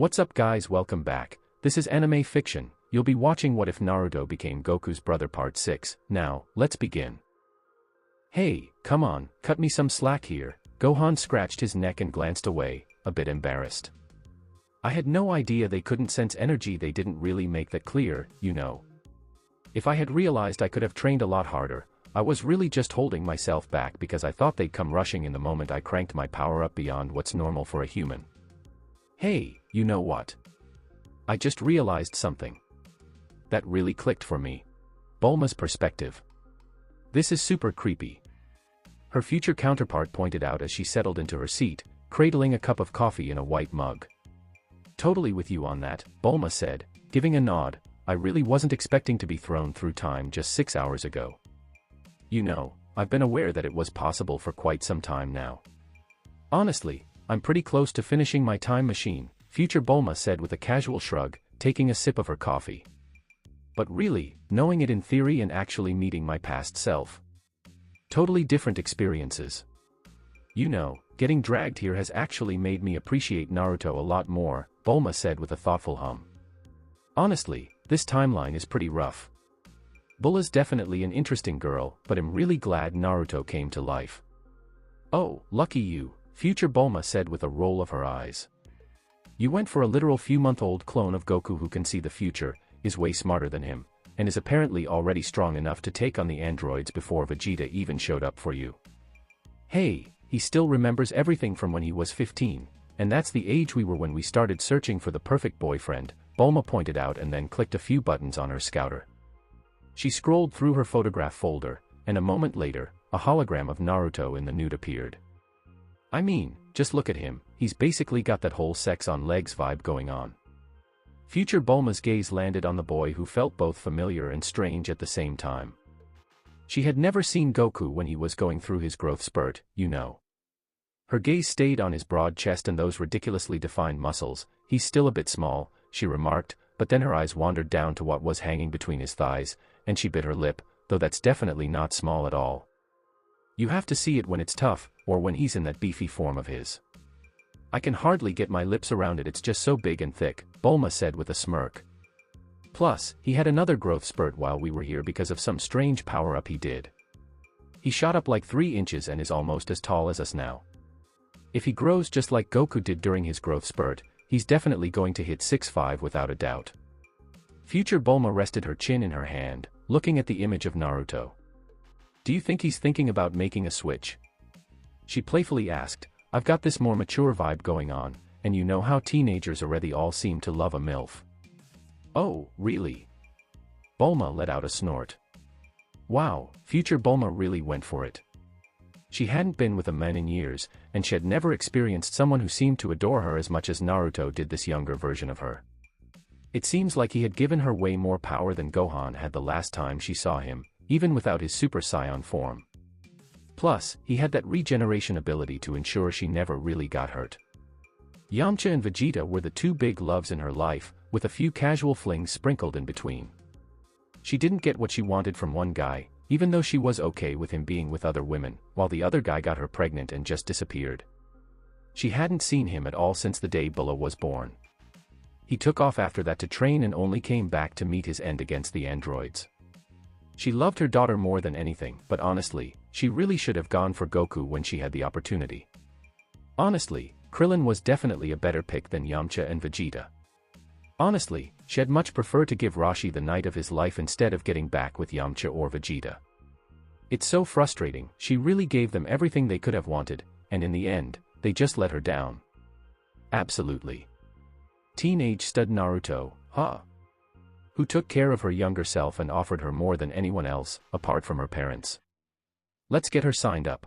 What's up guys, welcome back. This is anime fiction. You'll be watching What If Naruto Became Goku's Brother Part 6. Now, let's begin. Hey, come on, cut me some slack here. Gohan scratched his neck and glanced away, a bit embarrassed. I had no idea they couldn't sense energy. They didn't really make that clear, you know. If I had realized I could have trained a lot harder, I was really just holding myself back because I thought they'd come rushing in the moment I cranked my power up beyond what's normal for a human. Hey, you know what? I just realized something. That really clicked for me. Bulma's perspective. This is super creepy. Her future counterpart pointed out as she settled into her seat, cradling a cup of coffee in a white mug. Totally with you on that, Bulma said, giving a nod. I really wasn't expecting to be thrown through time just 6 hours ago. You know, I've been aware that it was possible for quite some time now. Honestly, I'm pretty close to finishing my time machine, future Bulma said with a casual shrug, taking a sip of her coffee. But really, knowing it in theory and actually meeting my past self. Totally different experiences. You know, getting dragged here has actually made me appreciate Naruto a lot more, Bulma said with a thoughtful hum. Honestly, this timeline is pretty rough. Bulla's definitely an interesting girl, but I'm really glad Naruto came to life. Oh, lucky you, future Bulma said with a roll of her eyes. You went for a literal few-month-old clone of Goku who can see the future, is way smarter than him, and is apparently already strong enough to take on the androids before Vegeta even showed up for you. Hey, he still remembers everything from when he was 15, and that's the age we were when we started searching for the perfect boyfriend, Bulma pointed out and then clicked a few buttons on her scouter. She scrolled through her photograph folder, and a moment later, a hologram of Naruto in the nude appeared. I mean, just look at him, he's basically got that whole sex on legs vibe going on. Future Bulma's gaze landed on the boy who felt both familiar and strange at the same time. She had never seen Goku when he was going through his growth spurt, you know. Her gaze stayed on his broad chest and those ridiculously defined muscles. He's still a bit small, she remarked, but then her eyes wandered down to what was hanging between his thighs, and she bit her lip, though that's definitely not small at all. You have to see it when it's tough, or when he's in that beefy form of his. I can hardly get my lips around it, it's just so big and thick, Bulma said with a smirk. Plus, he had another growth spurt while we were here because of some strange power-up he did. He shot up like 3 inches and is almost as tall as us now. If he grows just like Goku did during his growth spurt, he's definitely going to hit 6'5" without a doubt. Future Bulma rested her chin in her hand, looking at the image of Naruto. Do you think he's thinking about making a switch? She playfully asked. I've got this more mature vibe going on, and you know how teenagers already all seem to love a MILF. Oh, really? Bulma let out a snort. Wow, future Bulma really went for it. She hadn't been with a man in years, and she had never experienced someone who seemed to adore her as much as Naruto did this younger version of her. It seems like he had given her way more power than Gohan had the last time she saw him, even without his Super Saiyan form. Plus, he had that regeneration ability to ensure she never really got hurt. Yamcha and Vegeta were the 2 big loves in her life, with a few casual flings sprinkled in between. She didn't get what she wanted from one guy, even though she was okay with him being with other women, while the other guy got her pregnant and just disappeared. She hadn't seen him at all since the day Bulma was born. He took off after that to train and only came back to meet his end against the androids. She loved her daughter more than anything, but honestly, she really should have gone for Goku when she had the opportunity. Honestly, Krillin was definitely a better pick than Yamcha and Vegeta. Honestly, she'd much prefer to give Rashi the night of his life instead of getting back with Yamcha or Vegeta. It's so frustrating, she really gave them everything they could have wanted, and in the end, they just let her down. Absolutely. Teenage stud Naruto, huh? Who took care of her younger self and offered her more than anyone else, apart from her parents. Let's get her signed up.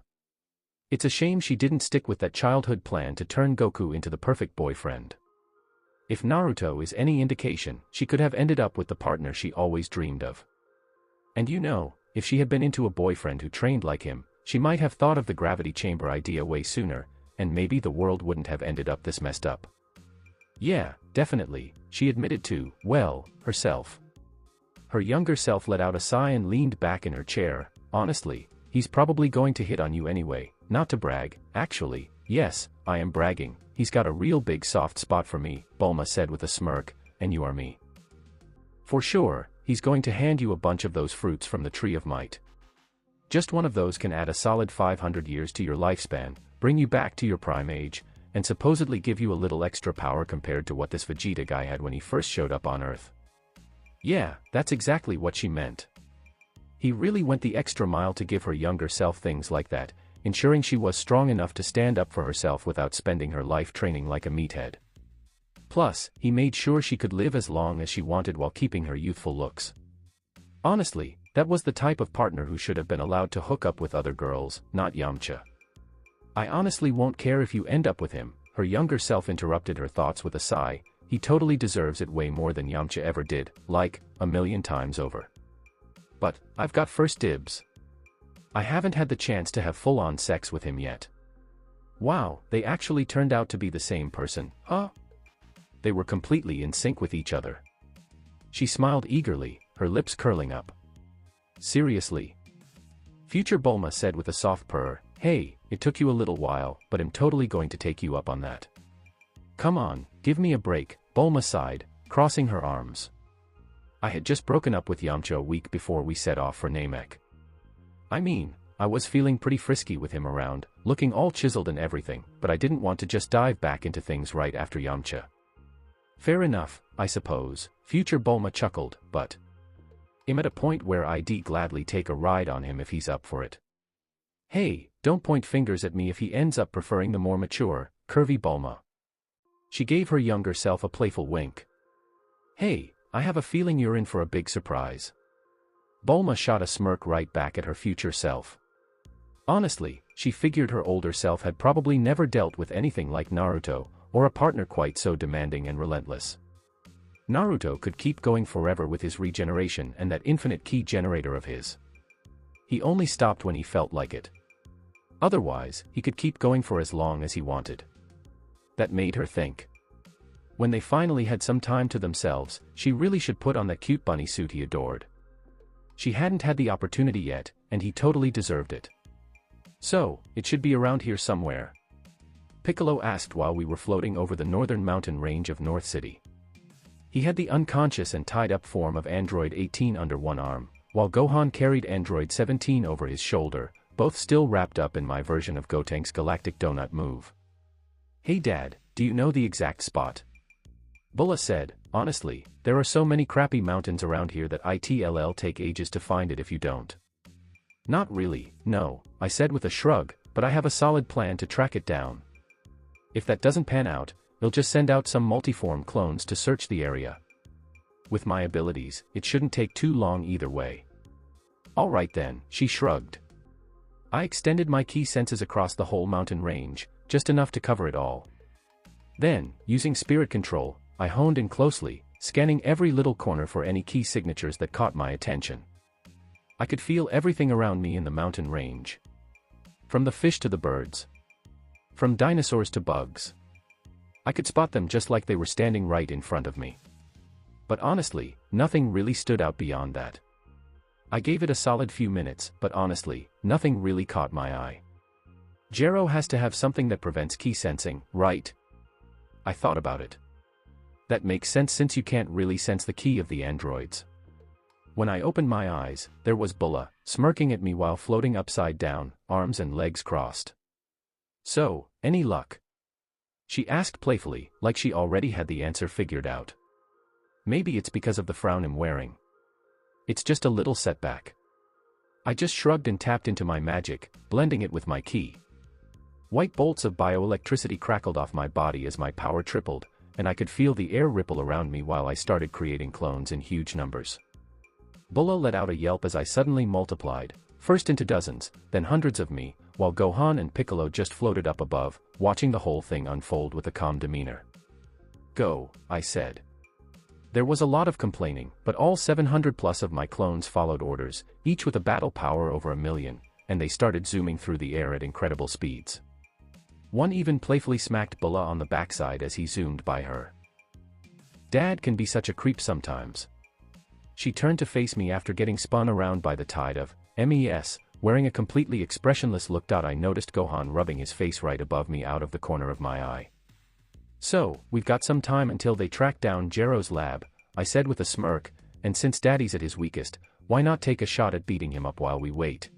It's a shame she didn't stick with that childhood plan to turn Goku into the perfect boyfriend. If Naruto is any indication, she could have ended up with the partner she always dreamed of. And you know, if she had been into a boyfriend who trained like him, she might have thought of the gravity chamber idea way sooner, and maybe the world wouldn't have ended up this messed up. Yeah, definitely, she admitted to, well, herself. Her younger self let out a sigh and leaned back in her chair. Honestly, he's probably going to hit on you anyway, not to brag, actually, yes, I am bragging, he's got a real big soft spot for me, Bulma said with a smirk, and you are me. For sure, he's going to hand you a bunch of those fruits from the Tree of Might. Just one of those can add a solid 500 years to your lifespan, bring you back to your prime age, and supposedly give you a little extra power compared to what this Vegeta guy had when he first showed up on Earth. Yeah, that's exactly what she meant. He really went the extra mile to give her younger self things like that, ensuring she was strong enough to stand up for herself without spending her life training like a meathead. Plus, he made sure she could live as long as she wanted while keeping her youthful looks. Honestly, that was the type of partner who should have been allowed to hook up with other girls, not Yamcha. I honestly won't care if you end up with him, her younger self interrupted her thoughts with a sigh. He totally deserves it way more than Yamcha ever did, like, 1,000,000 times over. But, I've got first dibs. I haven't had the chance to have full-on sex with him yet. Wow, they actually turned out to be the same person, huh? They were completely in sync with each other. She smiled eagerly, her lips curling up. Seriously? Future Bulma said with a soft purr, hey, it took you a little while, but I'm totally going to take you up on that. Come on, give me a break, Bulma sighed, crossing her arms. I had just broken up with Yamcha a week before we set off for Namek. I mean, I was feeling pretty frisky with him around, looking all chiseled and everything, but I didn't want to just dive back into things right after Yamcha. Fair enough, I suppose, Future Bulma chuckled, but I'm at a point where I'd gladly take a ride on him if he's up for it. Hey, don't point fingers at me if he ends up preferring the more mature, curvy Bulma. She gave her younger self a playful wink. Hey, I have a feeling you're in for a big surprise. Bulma shot a smirk right back at her future self. Honestly, she figured her older self had probably never dealt with anything like Naruto, or a partner quite so demanding and relentless. Naruto could keep going forever with his regeneration and that infinite ki generator of his. He only stopped when he felt like it. Otherwise, he could keep going for as long as he wanted. That made her think. When they finally had some time to themselves, she really should put on that cute bunny suit he adored. She hadn't had the opportunity yet, and he totally deserved it. So, it should be around here somewhere. Piccolo asked while we were floating over the northern mountain range of North City. He had the unconscious and tied-up form of Android 18 under one arm, while Gohan carried Android 17 over his shoulder, both still wrapped up in my version of Gotenks' galactic donut move. Hey Dad, do you know the exact spot? Bulma said, honestly, there are so many crappy mountains around here that it'll take ages to find it if you don't. Not really, no, I said with a shrug, but I have a solid plan to track it down. If that doesn't pan out, we'll just send out some multiform clones to search the area. With my abilities, it shouldn't take too long either way. Alright then, she shrugged. I extended my ki senses across the whole mountain range, just enough to cover it all. Then, using spirit control, I honed in closely, scanning every little corner for any key signatures that caught my attention. I could feel everything around me in the mountain range. From the fish to the birds. From dinosaurs to bugs. I could spot them just like they were standing right in front of me. But honestly, nothing really stood out beyond that. I gave it a solid few minutes, but honestly, nothing really caught my eye. Gero has to have something that prevents ki sensing, right? I thought about it. That makes sense since you can't really sense the ki of the androids. When I opened my eyes, there was Bulma, smirking at me while floating upside down, arms and legs crossed. So, any luck? She asked playfully, like she already had the answer figured out. Maybe it's because of the frown I'm wearing. It's just a little setback. I just shrugged and tapped into my magic, blending it with my ki. White bolts of bioelectricity crackled off my body as my power tripled, and I could feel the air ripple around me while I started creating clones in huge numbers. Bulma let out a yelp as I suddenly multiplied, first into dozens, then hundreds of me, while Gohan and Piccolo just floated up above, watching the whole thing unfold with a calm demeanor. Go, I said. There was a lot of complaining, but all 700 plus of my clones followed orders, each with a battle power over 1,000,000, and they started zooming through the air at incredible speeds. One even playfully smacked Bulma on the backside as he zoomed by her. Dad can be such a creep sometimes. She turned to face me after getting spun around by the tide of MES, wearing a completely expressionless look. I noticed Gohan rubbing his face right above me out of the corner of my eye. So, we've got some time until they track down Gero's lab, I said with a smirk, and since Daddy's at his weakest, why not take a shot at beating him up while we wait?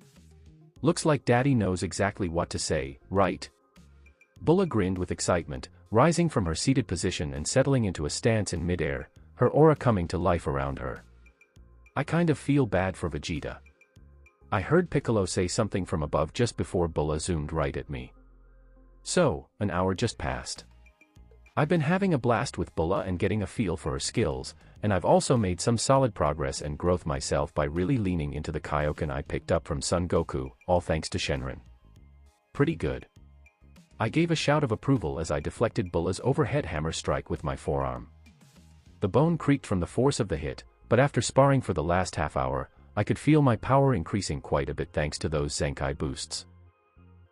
Looks like Daddy knows exactly what to say, right? Bulma grinned with excitement, rising from her seated position and settling into a stance in midair, her aura coming to life around her. I kind of feel bad for Vegeta. I heard Piccolo say something from above just before Bulma zoomed right at me. So, an hour just passed. I've been having a blast with Bulma and getting a feel for her skills, and I've also made some solid progress and growth myself by really leaning into the Kaioken I picked up from Son Goku, all thanks to Shenron. Pretty good. I gave a shout of approval as I deflected Bulma's overhead hammer strike with my forearm. The bone creaked from the force of the hit, but after sparring for the last half hour, I could feel my power increasing quite a bit thanks to those Zenkai boosts.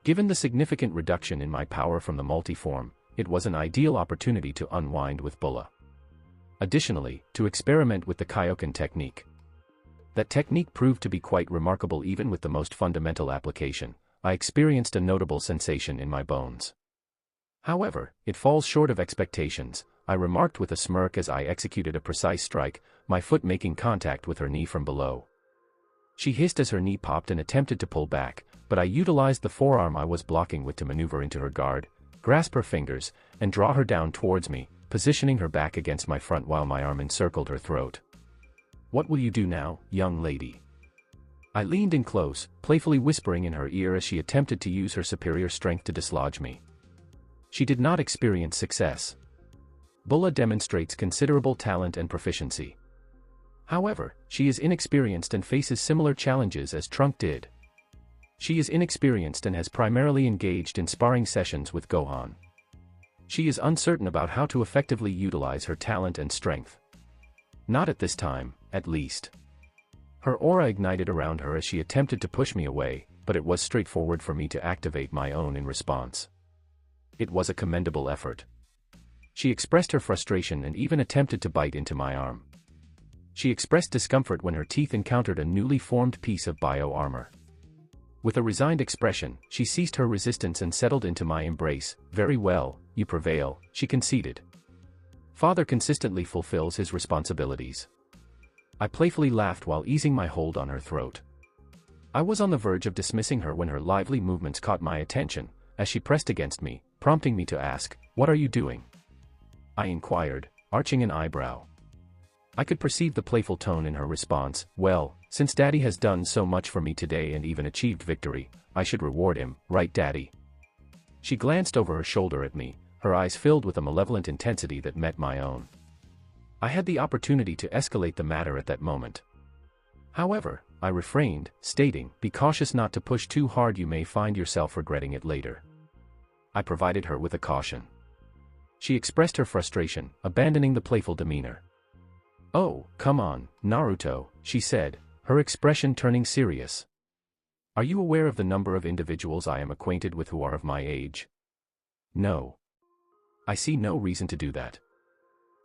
Given the significant reduction in my power from the multi-form, it was an ideal opportunity to unwind with Bulma. Additionally, to experiment with the Kaioken technique. That technique proved to be quite remarkable even with the most fundamental application. I experienced a notable sensation in my bones. However, it falls short of expectations, I remarked with a smirk as I executed a precise strike, my foot making contact with her knee from below. She hissed as her knee popped and attempted to pull back, but I utilized the forearm I was blocking with to maneuver into her guard, grasp her fingers, and draw her down towards me, positioning her back against my front while my arm encircled her throat. "What will you do now, young lady?" I leaned in close, playfully whispering in her ear as she attempted to use her superior strength to dislodge me. She did not experience success. Bulma demonstrates considerable talent and proficiency. However, she is inexperienced and faces similar challenges as Trunk did. She is inexperienced and has primarily engaged in sparring sessions with Gohan. She is uncertain about how to effectively utilize her talent and strength. Not at this time, at least. Her aura ignited around her as she attempted to push me away, but it was straightforward for me to activate my own in response. It was a commendable effort. She expressed her frustration and even attempted to bite into my arm. She expressed discomfort when her teeth encountered a newly formed piece of bio-armor. With a resigned expression, she ceased her resistance and settled into my embrace. "Very well, you prevail," she conceded. "Father consistently fulfills his responsibilities." I playfully laughed while easing my hold on her throat. I was on the verge of dismissing her when her lively movements caught my attention, as she pressed against me, prompting me to ask, "What are you doing?" I inquired, arching an eyebrow. I could perceive the playful tone in her response. "Well, since Daddy has done so much for me today and even achieved victory, I should reward him, right Daddy?" She glanced over her shoulder at me, her eyes filled with a malevolent intensity that met my own. I had the opportunity to escalate the matter at that moment. However, I refrained, stating, "Be cautious not to push too hard, you may find yourself regretting it later." I provided her with a caution. She expressed her frustration, abandoning the playful demeanor. "Oh, come on, Naruto," she said, her expression turning serious. "Are you aware of the number of individuals I am acquainted with who are of my age?" "No. I see no reason to do that.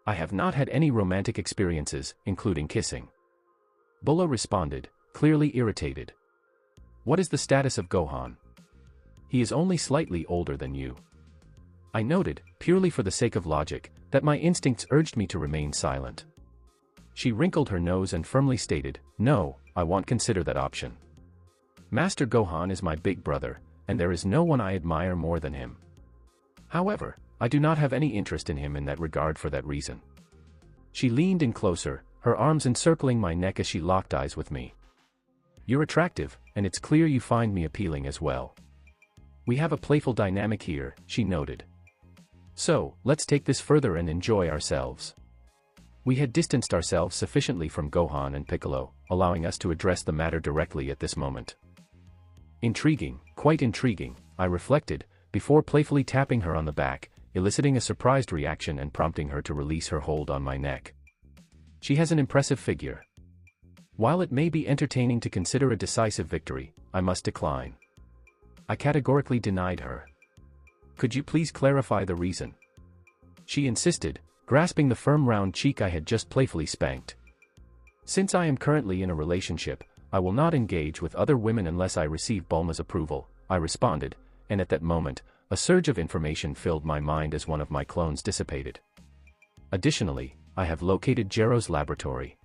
I have not had any romantic experiences, including kissing." Bulma responded, clearly irritated. "What is the status of Gohan?" "He is only slightly older than you." I noted, purely for the sake of logic, that my instincts urged me to remain silent. She wrinkled her nose and firmly stated, "No, I won't consider that option. Master Gohan is my big brother, and there is no one I admire more than him. However, I do not have any interest in him in that regard for that reason." She leaned in closer, her arms encircling my neck as she locked eyes with me. "You're attractive, and it's clear you find me appealing as well. We have a playful dynamic here," she noted. "So, let's take this further and enjoy ourselves." We had distanced ourselves sufficiently from Gohan and Piccolo, allowing us to address the matter directly at this moment. Intriguing, quite intriguing, I reflected, before playfully tapping her on the back, eliciting a surprised reaction and prompting her to release her hold on my neck. She has an impressive figure. While it may be entertaining to consider a decisive victory, I must decline. I categorically denied her. "Could you please clarify the reason?" she insisted, grasping the firm round cheek I had just playfully spanked. "Since I am currently in a relationship, I will not engage with other women unless I receive Bulma's approval, I responded, and at that moment, a surge of information filled my mind as one of my clones dissipated. Additionally, I have located Gero's laboratory.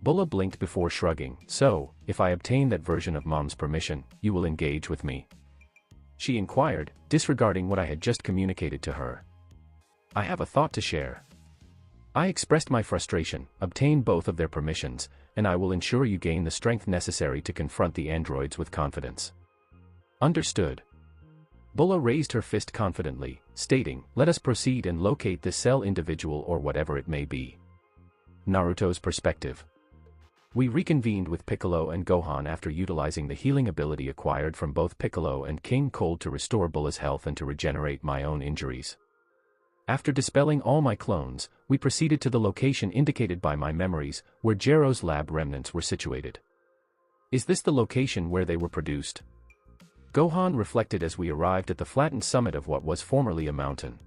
Bulma blinked before shrugging. So, if I obtain that version of Mom's permission, you will engage with me? She inquired, disregarding what I had just communicated to her. I have a thought to share. I expressed my frustration. Obtain both of their permissions, and I will ensure you gain the strength necessary to confront the androids with confidence. Understood. Bulma raised her fist confidently, stating, let us proceed and locate this cell individual or whatever it may be. Naruto's perspective. We reconvened with Piccolo and Gohan after utilizing the healing ability acquired from both Piccolo and King Cold to restore Bulma's health and to regenerate my own injuries. After dispelling all my clones, we proceeded to the location indicated by my memories, where Gero's lab remnants were situated. Is this the location where they were produced? Gohan reflected as we arrived at the flattened summit of what was formerly a mountain.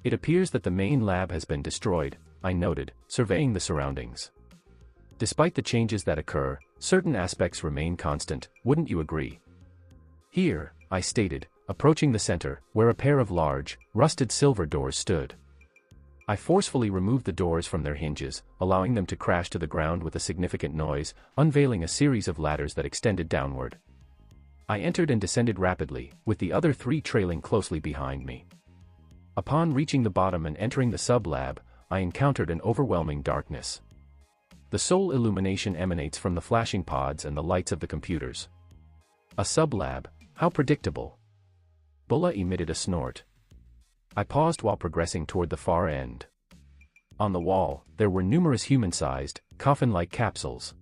It appears that the main lab has been destroyed, I noted, surveying the surroundings. Despite the changes that occur, certain aspects remain constant, wouldn't you agree? Here, I stated, approaching the center, where a pair of large, rusted silver doors stood. I forcefully removed the doors from their hinges, allowing them to crash to the ground with a significant noise, unveiling a series of ladders that extended downward. I entered and descended rapidly, with the other three trailing closely behind me. Upon reaching the bottom and entering the sub-lab, I encountered an overwhelming darkness. The sole illumination emanates from the flashing pods and the lights of the computers. A sub-lab, how predictable. Bulma emitted a snort. I paused while progressing toward the far end. On the wall, there were numerous human-sized, coffin-like capsules.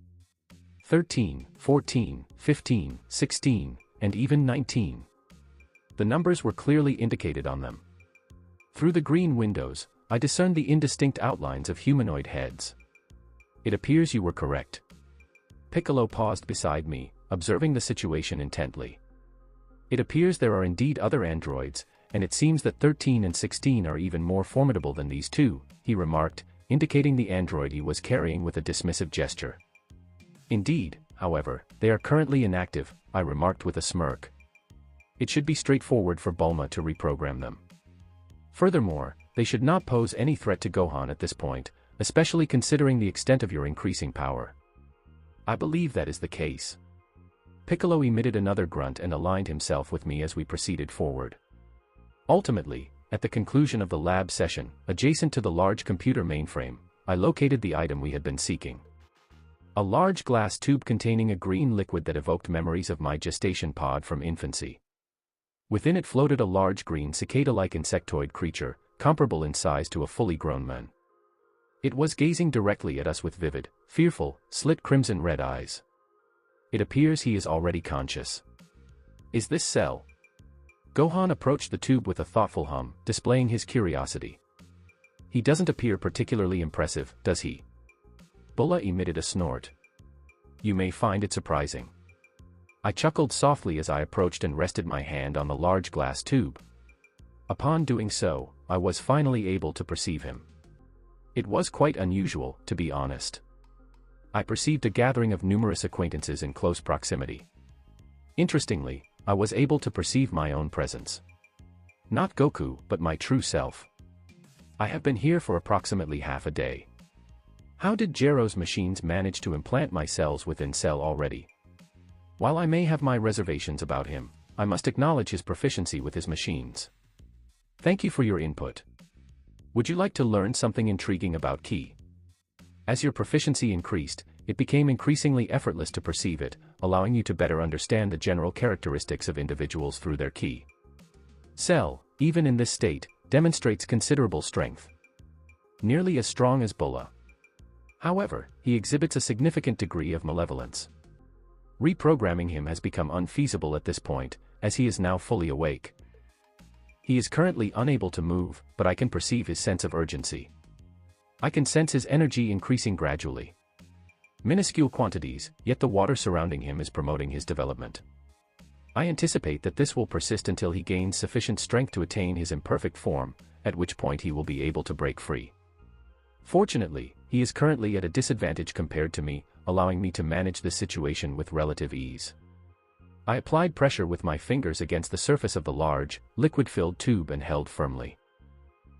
13, 14, 15, 16, and even 19. The numbers were clearly indicated on them. Through the green windows, I discerned the indistinct outlines of humanoid heads. It appears you were correct. Piccolo paused beside me, observing the situation intently. It appears there are indeed other androids, and it seems that 13 and 16 are even more formidable than these two, he remarked, indicating the android he was carrying with a dismissive gesture. Indeed, however, they are currently inactive, I remarked with a smirk. It should be straightforward for Bulma to reprogram them. Furthermore, they should not pose any threat to Gohan at this point, especially considering the extent of your increasing power. I believe that is the case. Piccolo emitted another grunt and aligned himself with me as we proceeded forward. Ultimately, at the conclusion of the lab session, adjacent to the large computer mainframe, I located the item we had been seeking. A large glass tube containing a green liquid that evoked memories of my gestation pod from infancy. Within it floated a large green cicada-like insectoid creature, comparable in size to a fully grown man. It was gazing directly at us with vivid, fearful, slit crimson-red eyes. It appears he is already conscious. Is this Cell? Gohan approached the tube with a thoughtful hum, displaying his curiosity. He doesn't appear particularly impressive, does he? Bulma emitted a snort. You may find it surprising. I chuckled softly as I approached and rested my hand on the large glass tube. Upon doing so, I was finally able to perceive him. It was quite unusual, to be honest. I perceived a gathering of numerous acquaintances in close proximity. Interestingly, I was able to perceive my own presence. Not Goku, but my true self. I have been here for approximately half a day. How did Gero's machines manage to implant my cells within Cell already? While I may have my reservations about him, I must acknowledge his proficiency with his machines. Thank you for your input. Would you like to learn something intriguing about Ki? As your proficiency increased, it became increasingly effortless to perceive it, allowing you to better understand the general characteristics of individuals through their Ki. Cell, even in this state, demonstrates considerable strength. Nearly as strong as Bulma. However, he exhibits a significant degree of malevolence. Reprogramming him has become unfeasible at this point, as he is now fully awake. He is currently unable to move, but I can perceive his sense of urgency. I can sense his energy increasing gradually. Minuscule quantities, yet the water surrounding him is promoting his development. I anticipate that this will persist until he gains sufficient strength to attain his imperfect form, at which point he will be able to break free. Fortunately, he is currently at a disadvantage compared to me, allowing me to manage the situation with relative ease. I applied pressure with my fingers against the surface of the large, liquid-filled tube and held firmly.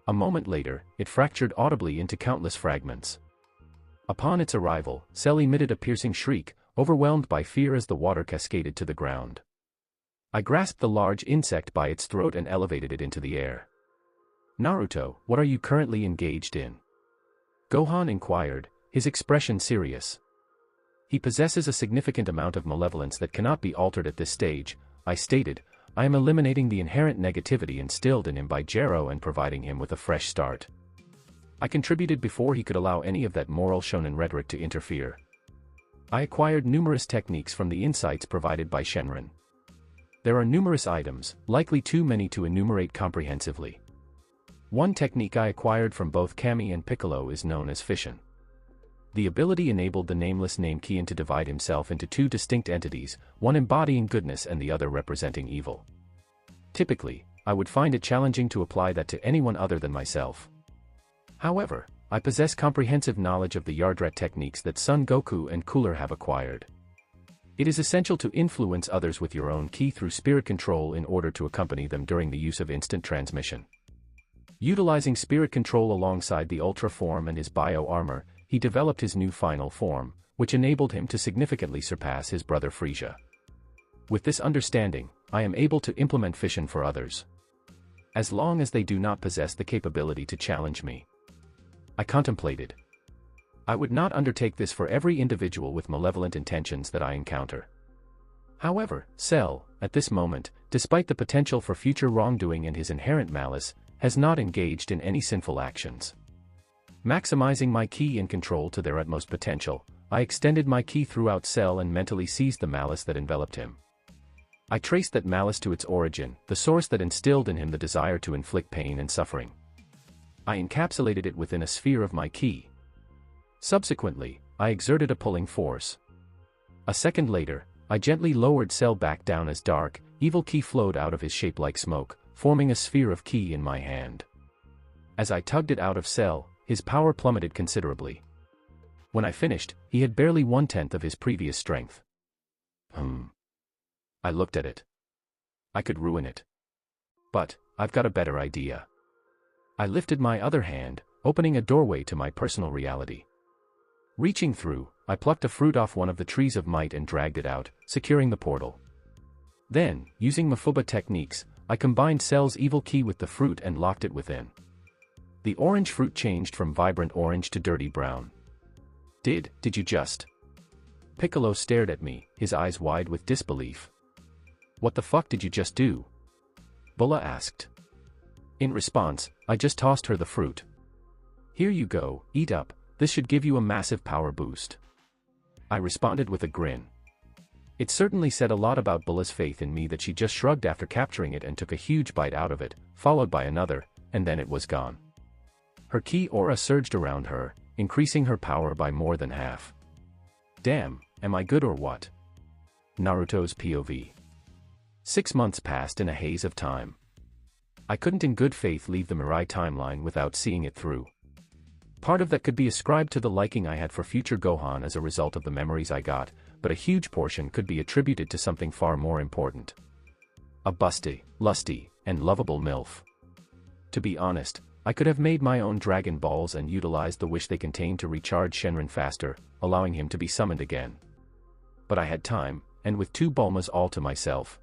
A moment later, it fractured audibly into countless fragments. Upon its arrival, Cell emitted a piercing shriek, overwhelmed by fear as the water cascaded to the ground. I grasped the large insect by its throat and elevated it into the air. "Naruto, what are you currently engaged in?" Gohan inquired, his expression serious. "He possesses a significant amount of malevolence that cannot be altered at this stage," I stated. "I am eliminating the inherent negativity instilled in him by Gero and providing him with a fresh start. I contributed before he could allow any of that moral shonen rhetoric to interfere. I acquired numerous techniques from the insights provided by Shenron. There are numerous items, likely too many to enumerate comprehensively. One technique I acquired from both Kami and Piccolo is known as fission. The ability enabled the nameless Namekian to divide himself into two distinct entities, one embodying goodness and the other representing evil. Typically, I would find it challenging to apply that to anyone other than myself. However, I possess comprehensive knowledge of the Yardrat techniques that Son Goku and Cooler have acquired. It is essential to influence others with your own ki through spirit control in order to accompany them during the use of instant transmission. Utilizing spirit control alongside the Ultra form and his bio armor, he developed his new final form, which enabled him to significantly surpass his brother Frieza. With this understanding, I am able to implement fission for others, as long as they do not possess the capability to challenge me." I contemplated. I would not undertake this for every individual with malevolent intentions that I encounter. However, Cell, at this moment, despite the potential for future wrongdoing and his inherent malice, has not engaged in any sinful actions. Maximizing my ki and control to their utmost potential, I extended my ki throughout Cell and mentally seized the malice that enveloped him. I traced that malice to its origin, the source that instilled in him the desire to inflict pain and suffering. I encapsulated it within a sphere of my ki. Subsequently, I exerted a pulling force. A second later, I gently lowered Cell back down as dark, evil ki flowed out of his shape like smoke, forming a sphere of ki in my hand. As I tugged it out of Cell, his power plummeted considerably. When I finished, he had barely 1/10 of his previous strength. I looked at it. I could ruin it. But, I've got a better idea. I lifted my other hand, opening a doorway to my personal reality. Reaching through, I plucked a fruit off one of the trees of might and dragged it out, securing the portal. Then, using Mafuba techniques, I combined Cell's evil ki with the fruit and locked it within. The orange fruit changed from vibrant orange to dirty brown. Did you just? Piccolo stared at me, his eyes wide with disbelief. "What the fuck did you just do?" Bulma asked. In response, I just tossed her the fruit. "Here you go, eat up, this should give you a massive power boost." I responded with a grin. It certainly said a lot about Bulma's faith in me that she just shrugged after capturing it and took a huge bite out of it, followed by another, and then it was gone. Her ki aura surged around her, increasing her power by more than half. Damn, am I good or what? Naruto's POV. 6 months passed in a haze of time. I couldn't in good faith leave the Mirai timeline without seeing it through. Part of that could be ascribed to the liking I had for future Gohan as a result of the memories I got, but a huge portion could be attributed to something far more important. A busty, lusty, and lovable MILF. To be honest, I could have made my own Dragon Balls and utilized the wish they contained to recharge Shenron faster, allowing him to be summoned again. But I had time, and with 2 Bulmas all to myself.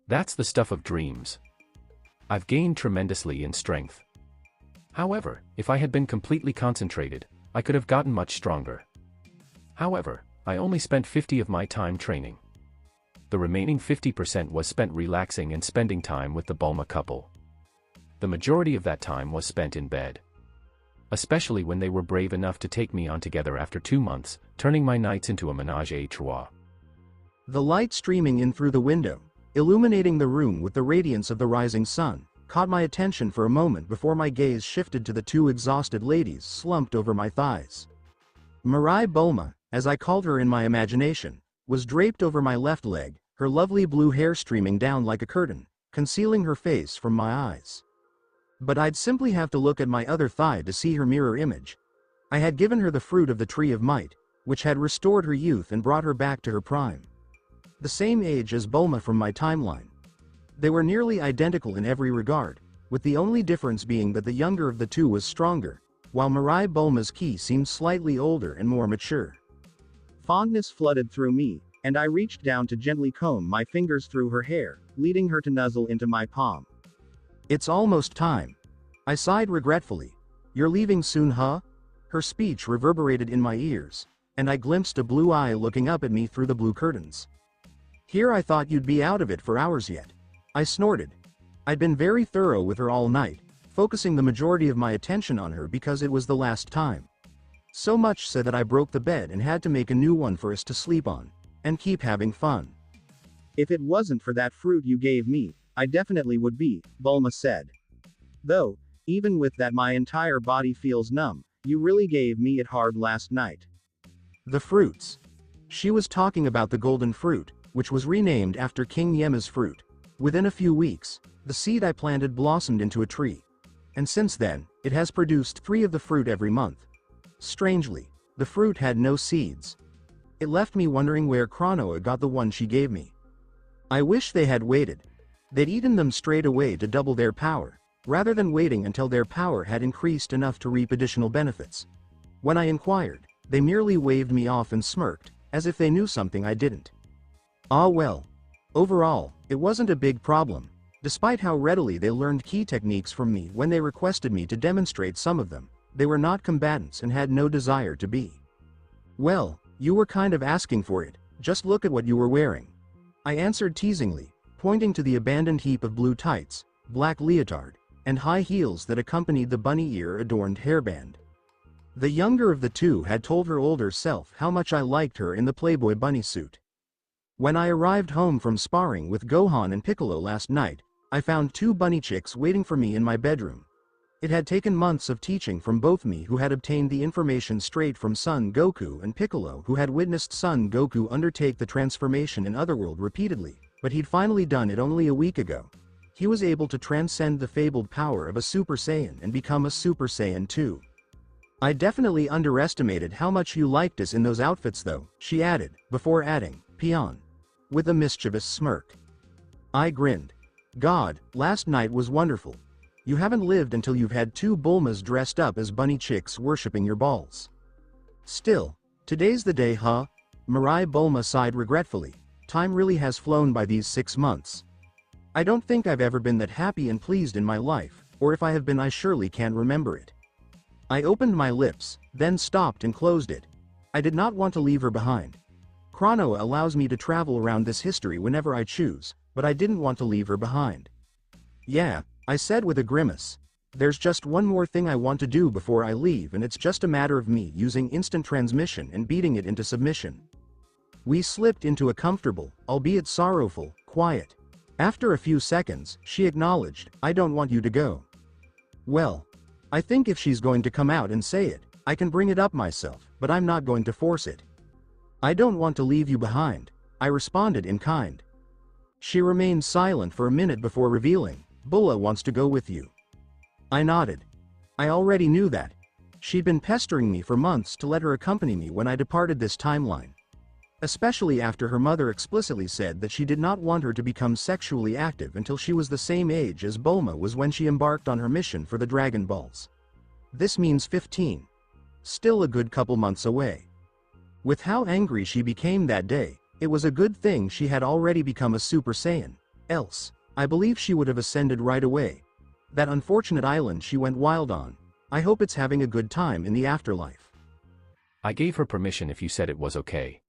That's the stuff of dreams. I've gained tremendously in strength. However, if I had been completely concentrated, I could have gotten much stronger. However, I only spent 50 of my time training. The remaining 50% was spent relaxing and spending time with the Bulma couple. The majority of that time was spent in bed. Especially when they were brave enough to take me on together after 2 months, turning my nights into a ménage à trois. The light streaming in through the window, illuminating the room with the radiance of the rising sun, caught my attention for a moment before my gaze shifted to the 2 exhausted ladies slumped over my thighs. Mirai Bulma, as I called her in my imagination, was draped over my left leg, her lovely blue hair streaming down like a curtain, concealing her face from my eyes. But I'd simply have to look at my other thigh to see her mirror image. I had given her the fruit of the Tree of Might, which had restored her youth and brought her back to her prime. The same age as Bulma from my timeline. They were nearly identical in every regard, with the only difference being that the younger of the two was stronger, while Mirai Bulma's ki seemed slightly older and more mature. Fondness flooded through me, and I reached down to gently comb my fingers through her hair, leading her to nuzzle into my palm. It's almost time. I sighed regretfully. You're leaving soon, huh? Her speech reverberated in my ears, and I glimpsed a blue eye looking up at me through the blue curtains. Here I thought you'd be out of it for hours yet. I snorted. I'd been very thorough with her all night, focusing the majority of my attention on her because it was the last time. So much so that I broke the bed and had to make a new one for us to sleep on, and keep having fun. If it wasn't for that fruit you gave me, I definitely would be, Bulma said. Though, even with that my entire body feels numb, you really gave me it hard last night. The fruits. She was talking about the golden fruit, which was renamed after King Yema's fruit. Within a few weeks, the seed I planted blossomed into a tree. And since then, it has produced 3 of the fruit every month. Strangely, the fruit had no seeds. It left me wondering where Kranoa got the one she gave me. I wish they had waited. They'd eaten them straight away to double their power, rather than waiting until their power had increased enough to reap additional benefits. When I inquired, they merely waved me off and smirked, as if they knew something I didn't. Ah well. Overall, it wasn't a big problem, despite how readily they learned key techniques from me when they requested me to demonstrate some of them. They were not combatants and had no desire to be. Well, you were kind of asking for it, just look at what you were wearing. I answered teasingly, pointing to the abandoned heap of blue tights, black leotard, and high heels that accompanied the bunny ear-adorned hairband. The younger of the two had told her older self how much I liked her in the Playboy bunny suit. When I arrived home from sparring with Gohan and Piccolo last night, I found 2 bunny chicks waiting for me in my bedroom. It had taken months of teaching from both me who had obtained the information straight from Son Goku and Piccolo who had witnessed Son Goku undertake the transformation in Otherworld repeatedly, but he'd finally done it only a week ago. He was able to transcend the fabled power of a Super Saiyan and become a Super Saiyan 2. I definitely underestimated how much you liked us in those outfits though, she added, before adding, peon. With a mischievous smirk. I grinned. God, last night was wonderful. You haven't lived until you've had 2 Bulmas dressed up as bunny chicks worshipping your balls. Still, today's the day, huh? Mirai Bulma sighed regretfully. Time really has flown by these 6 months. I don't think I've ever been that happy and pleased in my life, or if I have been I surely can't remember it. I opened my lips, then stopped and closed it. I did not want to leave her behind. Kranoa allows me to travel around this history whenever I choose, but I didn't want to leave her behind. Yeah, I said with a grimace. There's just one more thing I want to do before I leave and it's just a matter of me using instant transmission and beating it into submission. We slipped into a comfortable, albeit sorrowful, quiet. After a few seconds, she acknowledged, I don't want you to go. Well, I think if she's going to come out and say it, I can bring it up myself, but I'm not going to force it. I don't want to leave you behind, I responded in kind. She remained silent for a minute before revealing, Bulla wants to go with you. I nodded. I already knew that. She'd been pestering me for months to let her accompany me when I departed this timeline. Especially after her mother explicitly said that she did not want her to become sexually active until she was the same age as Bulma was when she embarked on her mission for the Dragon Balls. This means 15. Still a good couple months away. With how angry she became that day, it was a good thing she had already become a Super Saiyan, else, I believe she would have ascended right away. That unfortunate island she went wild on, I hope it's having a good time in the afterlife. I gave her permission if you said it was okay.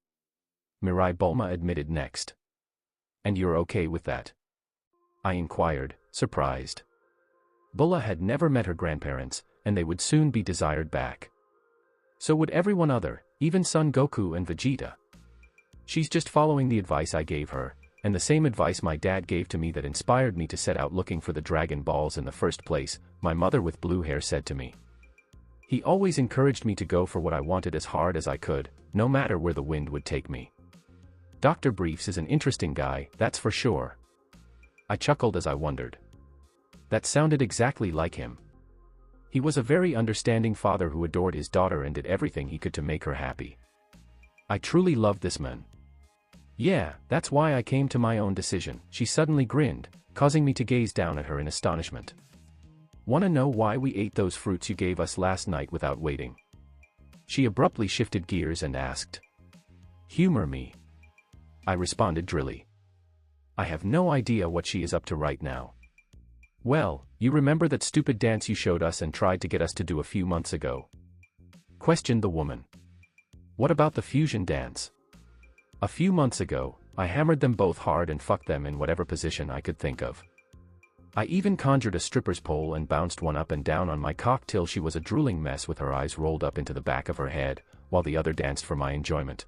Mirai Bulma admitted next. And you're okay with that? I inquired, surprised. Bulla had never met her grandparents, and they would soon be desired back. So would everyone other, even Son Goku and Vegeta. She's just following the advice I gave her, and the same advice my dad gave to me that inspired me to set out looking for the Dragon Balls in the first place, my mother with blue hair said to me. He always encouraged me to go for what I wanted as hard as I could, no matter where the wind would take me. Dr. Briefs is an interesting guy, that's for sure. I chuckled as I wondered. That sounded exactly like him. He was a very understanding father who adored his daughter and did everything he could to make her happy. I truly loved this man. Yeah, that's why I came to my own decision. She suddenly grinned, causing me to gaze down at her in astonishment. Wanna know why we ate those fruits you gave us last night without waiting? She abruptly shifted gears and asked. Humor me. I responded drily. I have no idea what she is up to right now. Well, you remember that stupid dance you showed us and tried to get us to do a few months ago? Questioned the woman. What about the fusion dance? A few months ago, I hammered them both hard and fucked them in whatever position I could think of. I even conjured a stripper's pole and bounced one up and down on my cock till she was a drooling mess with her eyes rolled up into the back of her head, while the other danced for my enjoyment.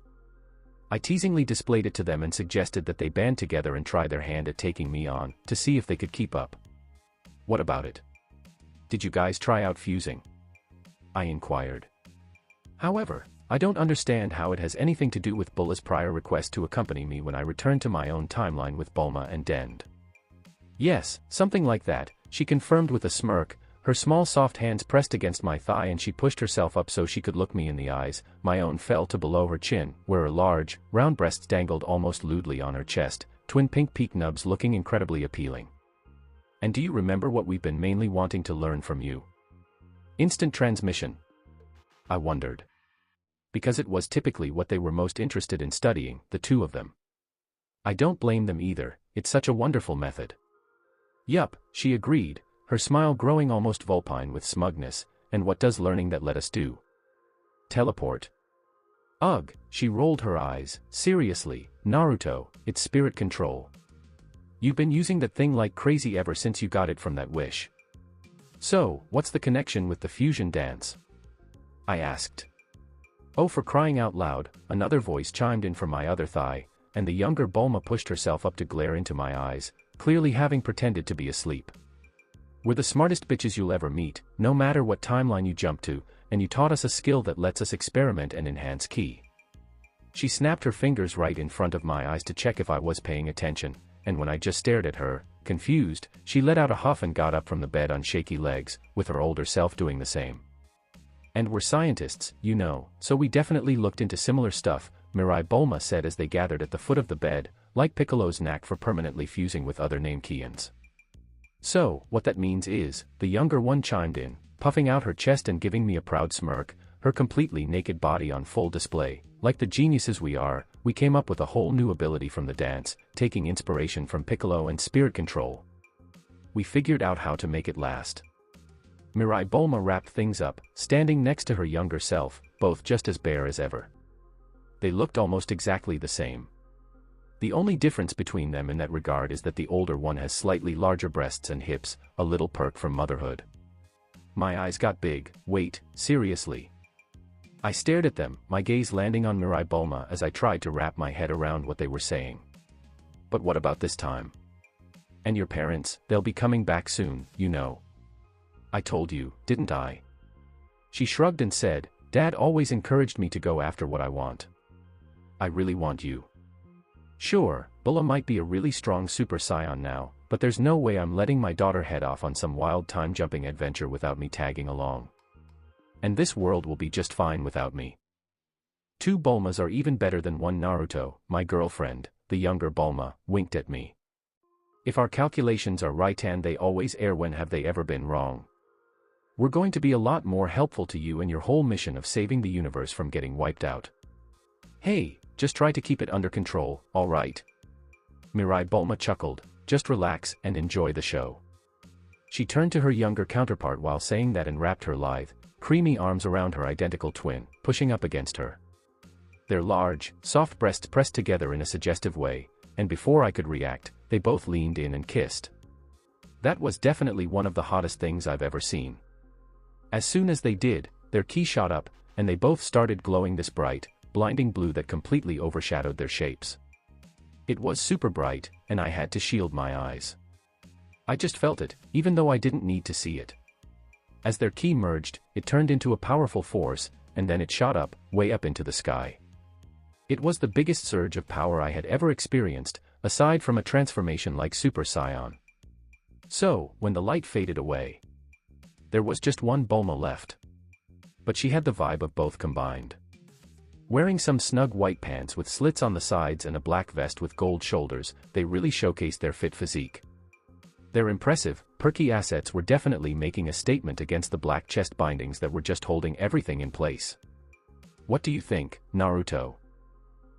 I teasingly displayed it to them and suggested that they band together and try their hand at taking me on, to see if they could keep up. What about it? Did you guys try out fusing? I inquired. However, I don't understand how it has anything to do with Bulla's prior request to accompany me when I returned to my own timeline with Bulma and Dend. Yes, something like that, she confirmed with a smirk, her small soft hands pressed against my thigh and she pushed herself up so she could look me in the eyes. My own fell to below her chin, where her large, round breasts dangled almost lewdly on her chest, twin pink peak nubs looking incredibly appealing. And do you remember what we've been mainly wanting to learn from you? Instant transmission. I wondered. Because it was typically what they were most interested in studying, the two of them. I don't blame them either, it's such a wonderful method. Yup, she agreed, her smile growing almost vulpine with smugness, and what does learning that let us do? Teleport. Ugh, she rolled her eyes, seriously, Naruto, it's spirit control. You've been using that thing like crazy ever since you got it from that wish. So, what's the connection with the fusion dance? I asked. Oh, for crying out loud, another voice chimed in from my other thigh, and the younger Bulma pushed herself up to glare into my eyes, clearly having pretended to be asleep. We're the smartest bitches you'll ever meet, no matter what timeline you jump to, and you taught us a skill that lets us experiment and enhance ki. She snapped her fingers right in front of my eyes to check if I was paying attention, and when I just stared at her, confused, she let out a huff and got up from the bed on shaky legs, with her older self doing the same. And we're scientists, you know, so we definitely looked into similar stuff, Mirai Bulma said as they gathered at the foot of the bed, like Piccolo's knack for permanently fusing with other Namekians. So, what that means is, the younger one chimed in, puffing out her chest and giving me a proud smirk, her completely naked body on full display. Like the geniuses we are, we came up with a whole new ability from the dance, taking inspiration from Piccolo and spirit control. We figured out how to make it last. Mirai Bulma wrapped things up, standing next to her younger self, both just as bare as ever. They looked almost exactly the same. The only difference between them in that regard is that the older one has slightly larger breasts and hips, a little perk from motherhood. My eyes got big. Wait, seriously. I stared at them, my gaze landing on Mirai Bulma as I tried to wrap my head around what they were saying. But what about this time? And your parents, they'll be coming back soon, you know. I told you, didn't I? She shrugged and said, Dad always encouraged me to go after what I want. I really want you. Sure, Bulma might be a really strong Super Saiyan now, but there's no way I'm letting my daughter head off on some wild time-jumping adventure without me tagging along. And this world will be just fine without me. 2 Bulmas are even better than 1 Naruto, my girlfriend, the younger Bulma, winked at me. If our calculations are right and they always err, when have they ever been wrong? We're going to be a lot more helpful to you in your whole mission of saving the universe from getting wiped out. Hey, just try to keep it under control, alright? Mirai Bulma chuckled, just relax and enjoy the show. She turned to her younger counterpart while saying that and wrapped her lithe, creamy arms around her identical twin, pushing up against her. Their large, soft breasts pressed together in a suggestive way, and before I could react, they both leaned in and kissed. That was definitely one of the hottest things I've ever seen. As soon as they did, their ki shot up, and they both started glowing this bright, blinding blue that completely overshadowed their shapes. It was super bright, and I had to shield my eyes. I just felt it, even though I didn't need to see it. As their ki merged, it turned into a powerful force, and then it shot up, way up into the sky. It was the biggest surge of power I had ever experienced, aside from a transformation like Super Saiyan. So, when the light faded away, there was just 1 Bulma left. But she had the vibe of both combined. Wearing some snug white pants with slits on the sides and a black vest with gold shoulders, they really showcased their fit physique. Their impressive, perky assets were definitely making a statement against the black chest bindings that were just holding everything in place. "What do you think, Naruto?"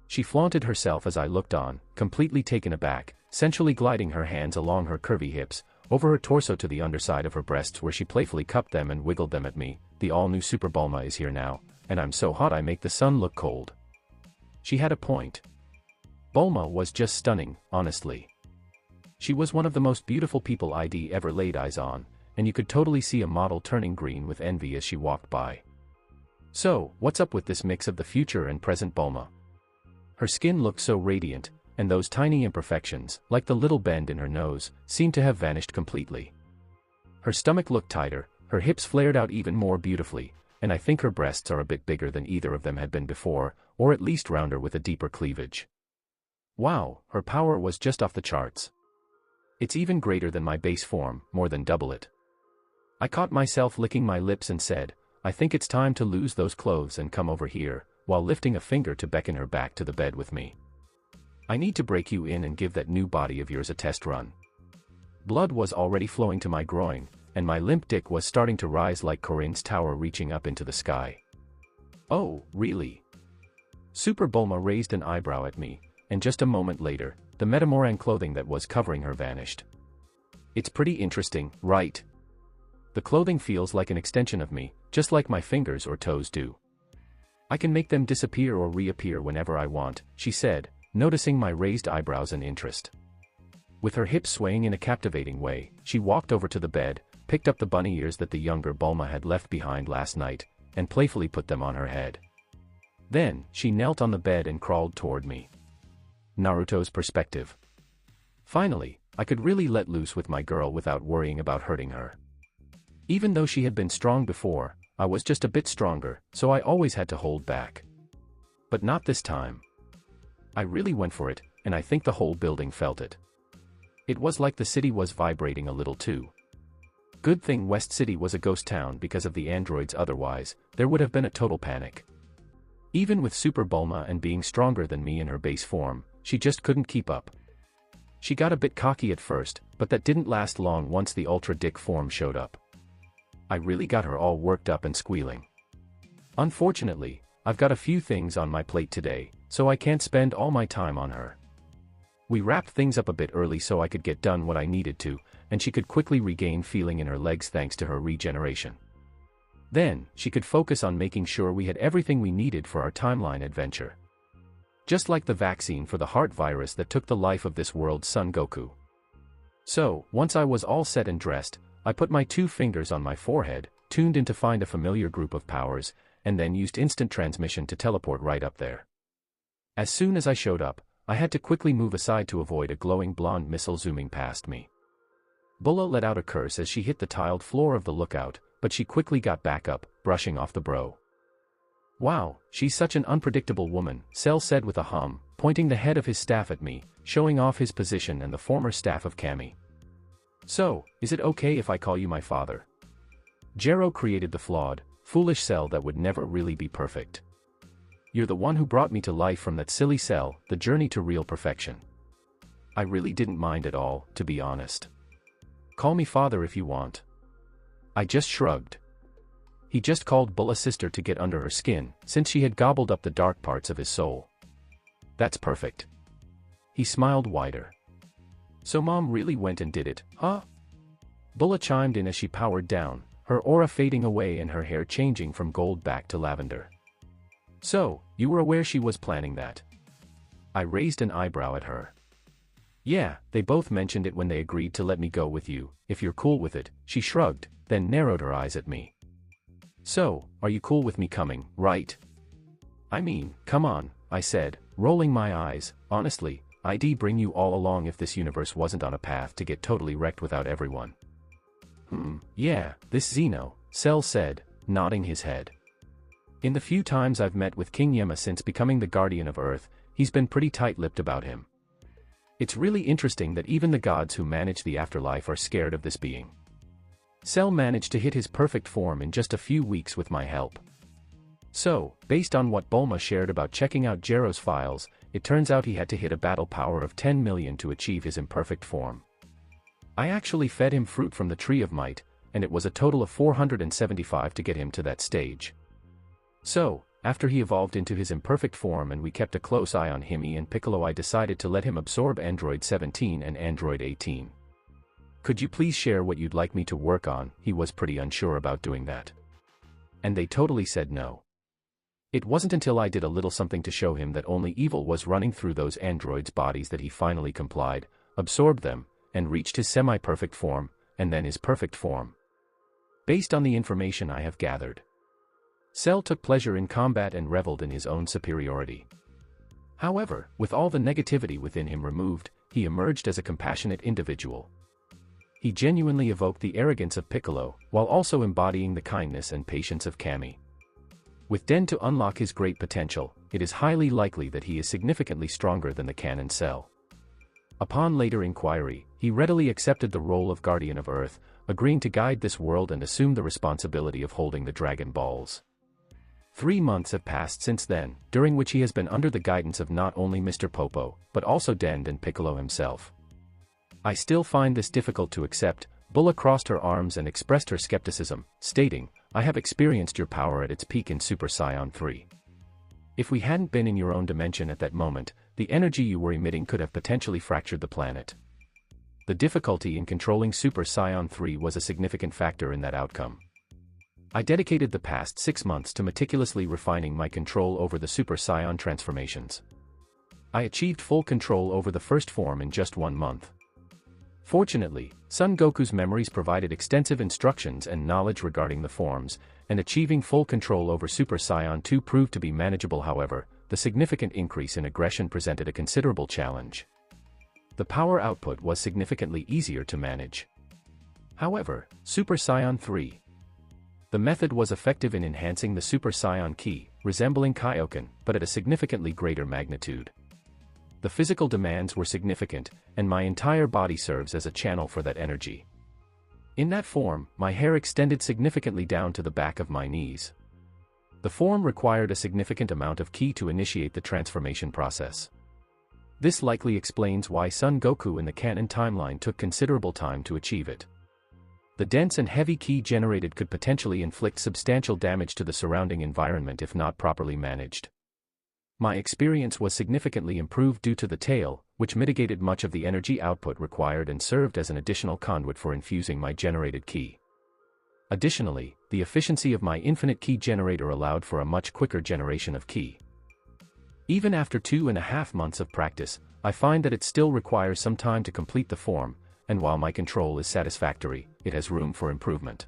She flaunted herself as I looked on, completely taken aback, sensually gliding her hands along her curvy hips, over her torso to the underside of her breasts where she playfully cupped them and wiggled them at me. "The all-new Super Bulma is here now, and I'm so hot I make the sun look cold." She had a point. Bulma was just stunning, honestly. She was one of the most beautiful people I'd ever laid eyes on, and you could totally see a model turning green with envy as she walked by. So, what's up with this mix of the future and present Bulma? Her skin looked so radiant, and those tiny imperfections, like the little bend in her nose, seemed to have vanished completely. Her stomach looked tighter, her hips flared out even more beautifully, and I think her breasts are a bit bigger than either of them had been before, or at least rounder with a deeper cleavage. Wow, her power was just off the charts. It's even greater than my base form, more than double it. I caught myself licking my lips and said, "I think it's time to lose those clothes and come over here," while lifting a finger to beckon her back to the bed with me. "I need to break you in and give that new body of yours a test run." Blood was already flowing to my groin, and my limp dick was starting to rise like Corinne's tower reaching up into the sky. "Oh, really?" Super Bulma raised an eyebrow at me, and just a moment later, the Metamoran clothing that was covering her vanished. "It's pretty interesting, right? The clothing feels like an extension of me, just like my fingers or toes do. I can make them disappear or reappear whenever I want," she said, noticing my raised eyebrows and interest. With her hips swaying in a captivating way, she walked over to the bed, picked up the bunny ears that the younger Bulma had left behind last night, and playfully put them on her head. Then, she knelt on the bed and crawled toward me. Naruto's perspective. Finally, I could really let loose with my girl without worrying about hurting her. Even though she had been strong before, I was just a bit stronger, so I always had to hold back. But not this time. I really went for it, and I think the whole building felt it. It was like the city was vibrating a little too. Good thing West City was a ghost town because of the androids, otherwise, there would have been a total panic. Even with Super Bulma and being stronger than me in her base form, she just couldn't keep up. She got a bit cocky at first, but that didn't last long once the Ultra Dick form showed up. I really got her all worked up and squealing. Unfortunately, I've got a few things on my plate today, so I can't spend all my time on her. We wrapped things up a bit early so I could get done what I needed to, and she could quickly regain feeling in her legs thanks to her regeneration. Then, she could focus on making sure we had everything we needed for our timeline adventure. Just like the vaccine for the heart virus that took the life of this world's son Goku. So, once I was all set and dressed, I put my 2 fingers on my forehead, tuned in to find a familiar group of powers, and then used instant transmission to teleport right up there. As soon as I showed up, I had to quickly move aside to avoid a glowing blonde missile zooming past me. Bulma let out a curse as she hit the tiled floor of the lookout, but she quickly got back up, brushing off the bro. "Wow, she's such an unpredictable woman," Cell said with a hum, pointing the head of his staff at me, showing off his position and the former staff of Kami. "So, is it okay if I call you my father?" Gero created the flawed, foolish Cell that would never really be perfect. "You're the one who brought me to life from that silly Cell, the journey to real perfection." I really didn't mind at all, to be honest. "Call me father if you want." I just shrugged. He just called Bulma's sister to get under her skin, since she had gobbled up the dark parts of his soul. "That's perfect." He smiled wider. "So Mom really went and did it, huh?" Bulma chimed in as she powered down, her aura fading away and her hair changing from gold back to lavender. "So, you were aware she was planning that?" I raised an eyebrow at her. "Yeah, they both mentioned it when they agreed to let me go with you, if you're cool with it," she shrugged, then narrowed her eyes at me. "So, are you cool with me coming, right?" "I mean, come on," I said, rolling my eyes. "Honestly, I'd bring you all along if this universe wasn't on a path to get totally wrecked without everyone." Yeah, this Zeno," Cell said, nodding his head. "In the few times I've met with King Yema since becoming the Guardian of Earth, he's been pretty tight-lipped about him. It's really interesting that even the gods who manage the afterlife are scared of this being. Cell managed to hit his perfect form in just a few weeks with my help. So, based on what Bulma shared about checking out Gero's files, it turns out he had to hit a battle power of 10 million to achieve his imperfect form. I actually fed him fruit from the Tree of Might, and it was a total of 475 to get him to that stage. So, after he evolved into his imperfect form and we kept a close eye on Himi and Piccolo, I decided to let him absorb Android 17 and Android 18. Could you please share what you'd like me to work on? He was pretty unsure about doing that. And they totally said no. It wasn't until I did a little something to show him that only evil was running through those androids' bodies that he finally complied, absorbed them, and reached his semi-perfect form, and then his perfect form. Based on the information I have gathered, Cell took pleasure in combat and reveled in his own superiority. However, with all the negativity within him removed, he emerged as a compassionate individual. He genuinely evoked the arrogance of Piccolo, while also embodying the kindness and patience of Kami. With Den to unlock his great potential, it is highly likely that he is significantly stronger than the canon Cell. Upon later inquiry, he readily accepted the role of Guardian of Earth, agreeing to guide this world and assume the responsibility of holding the Dragon Balls. 3 months have passed since then, during which he has been under the guidance of not only Mr. Popo, but also Den and Piccolo himself. I still find this difficult to accept. Bulma crossed her arms and expressed her skepticism, stating, "I have experienced your power at its peak in Super Saiyan 3. If we hadn't been in your own dimension at that moment, the energy you were emitting could have potentially fractured the planet." The difficulty in controlling Super Saiyan 3 was a significant factor in that outcome. I dedicated the past 6 months to meticulously refining my control over the Super Saiyan transformations. I achieved full control over the first form in just 1 month. Fortunately, Son Goku's memories provided extensive instructions and knowledge regarding the forms, and achieving full control over Super Saiyan 2 proved to be manageable. However, the significant increase in aggression presented a considerable challenge. The power output was significantly easier to manage. However, Super Saiyan 3. The method was effective in enhancing the Super Saiyan Ki, resembling Kaioken, but at a significantly greater magnitude. The physical demands were significant, and my entire body serves as a channel for that energy. In that form, my hair extended significantly down to the back of my knees. The form required a significant amount of Ki to initiate the transformation process. This likely explains why Son Goku in the canon timeline took considerable time to achieve it. The dense and heavy Ki generated could potentially inflict substantial damage to the surrounding environment if not properly managed. My experience was significantly improved due to the tail, which mitigated much of the energy output required and served as an additional conduit for infusing my generated Ki. Additionally, the efficiency of my infinite Ki generator allowed for a much quicker generation of Ki. Even after 2.5 months of practice, I find that it still requires some time to complete the form, and while my control is satisfactory, it has room for improvement.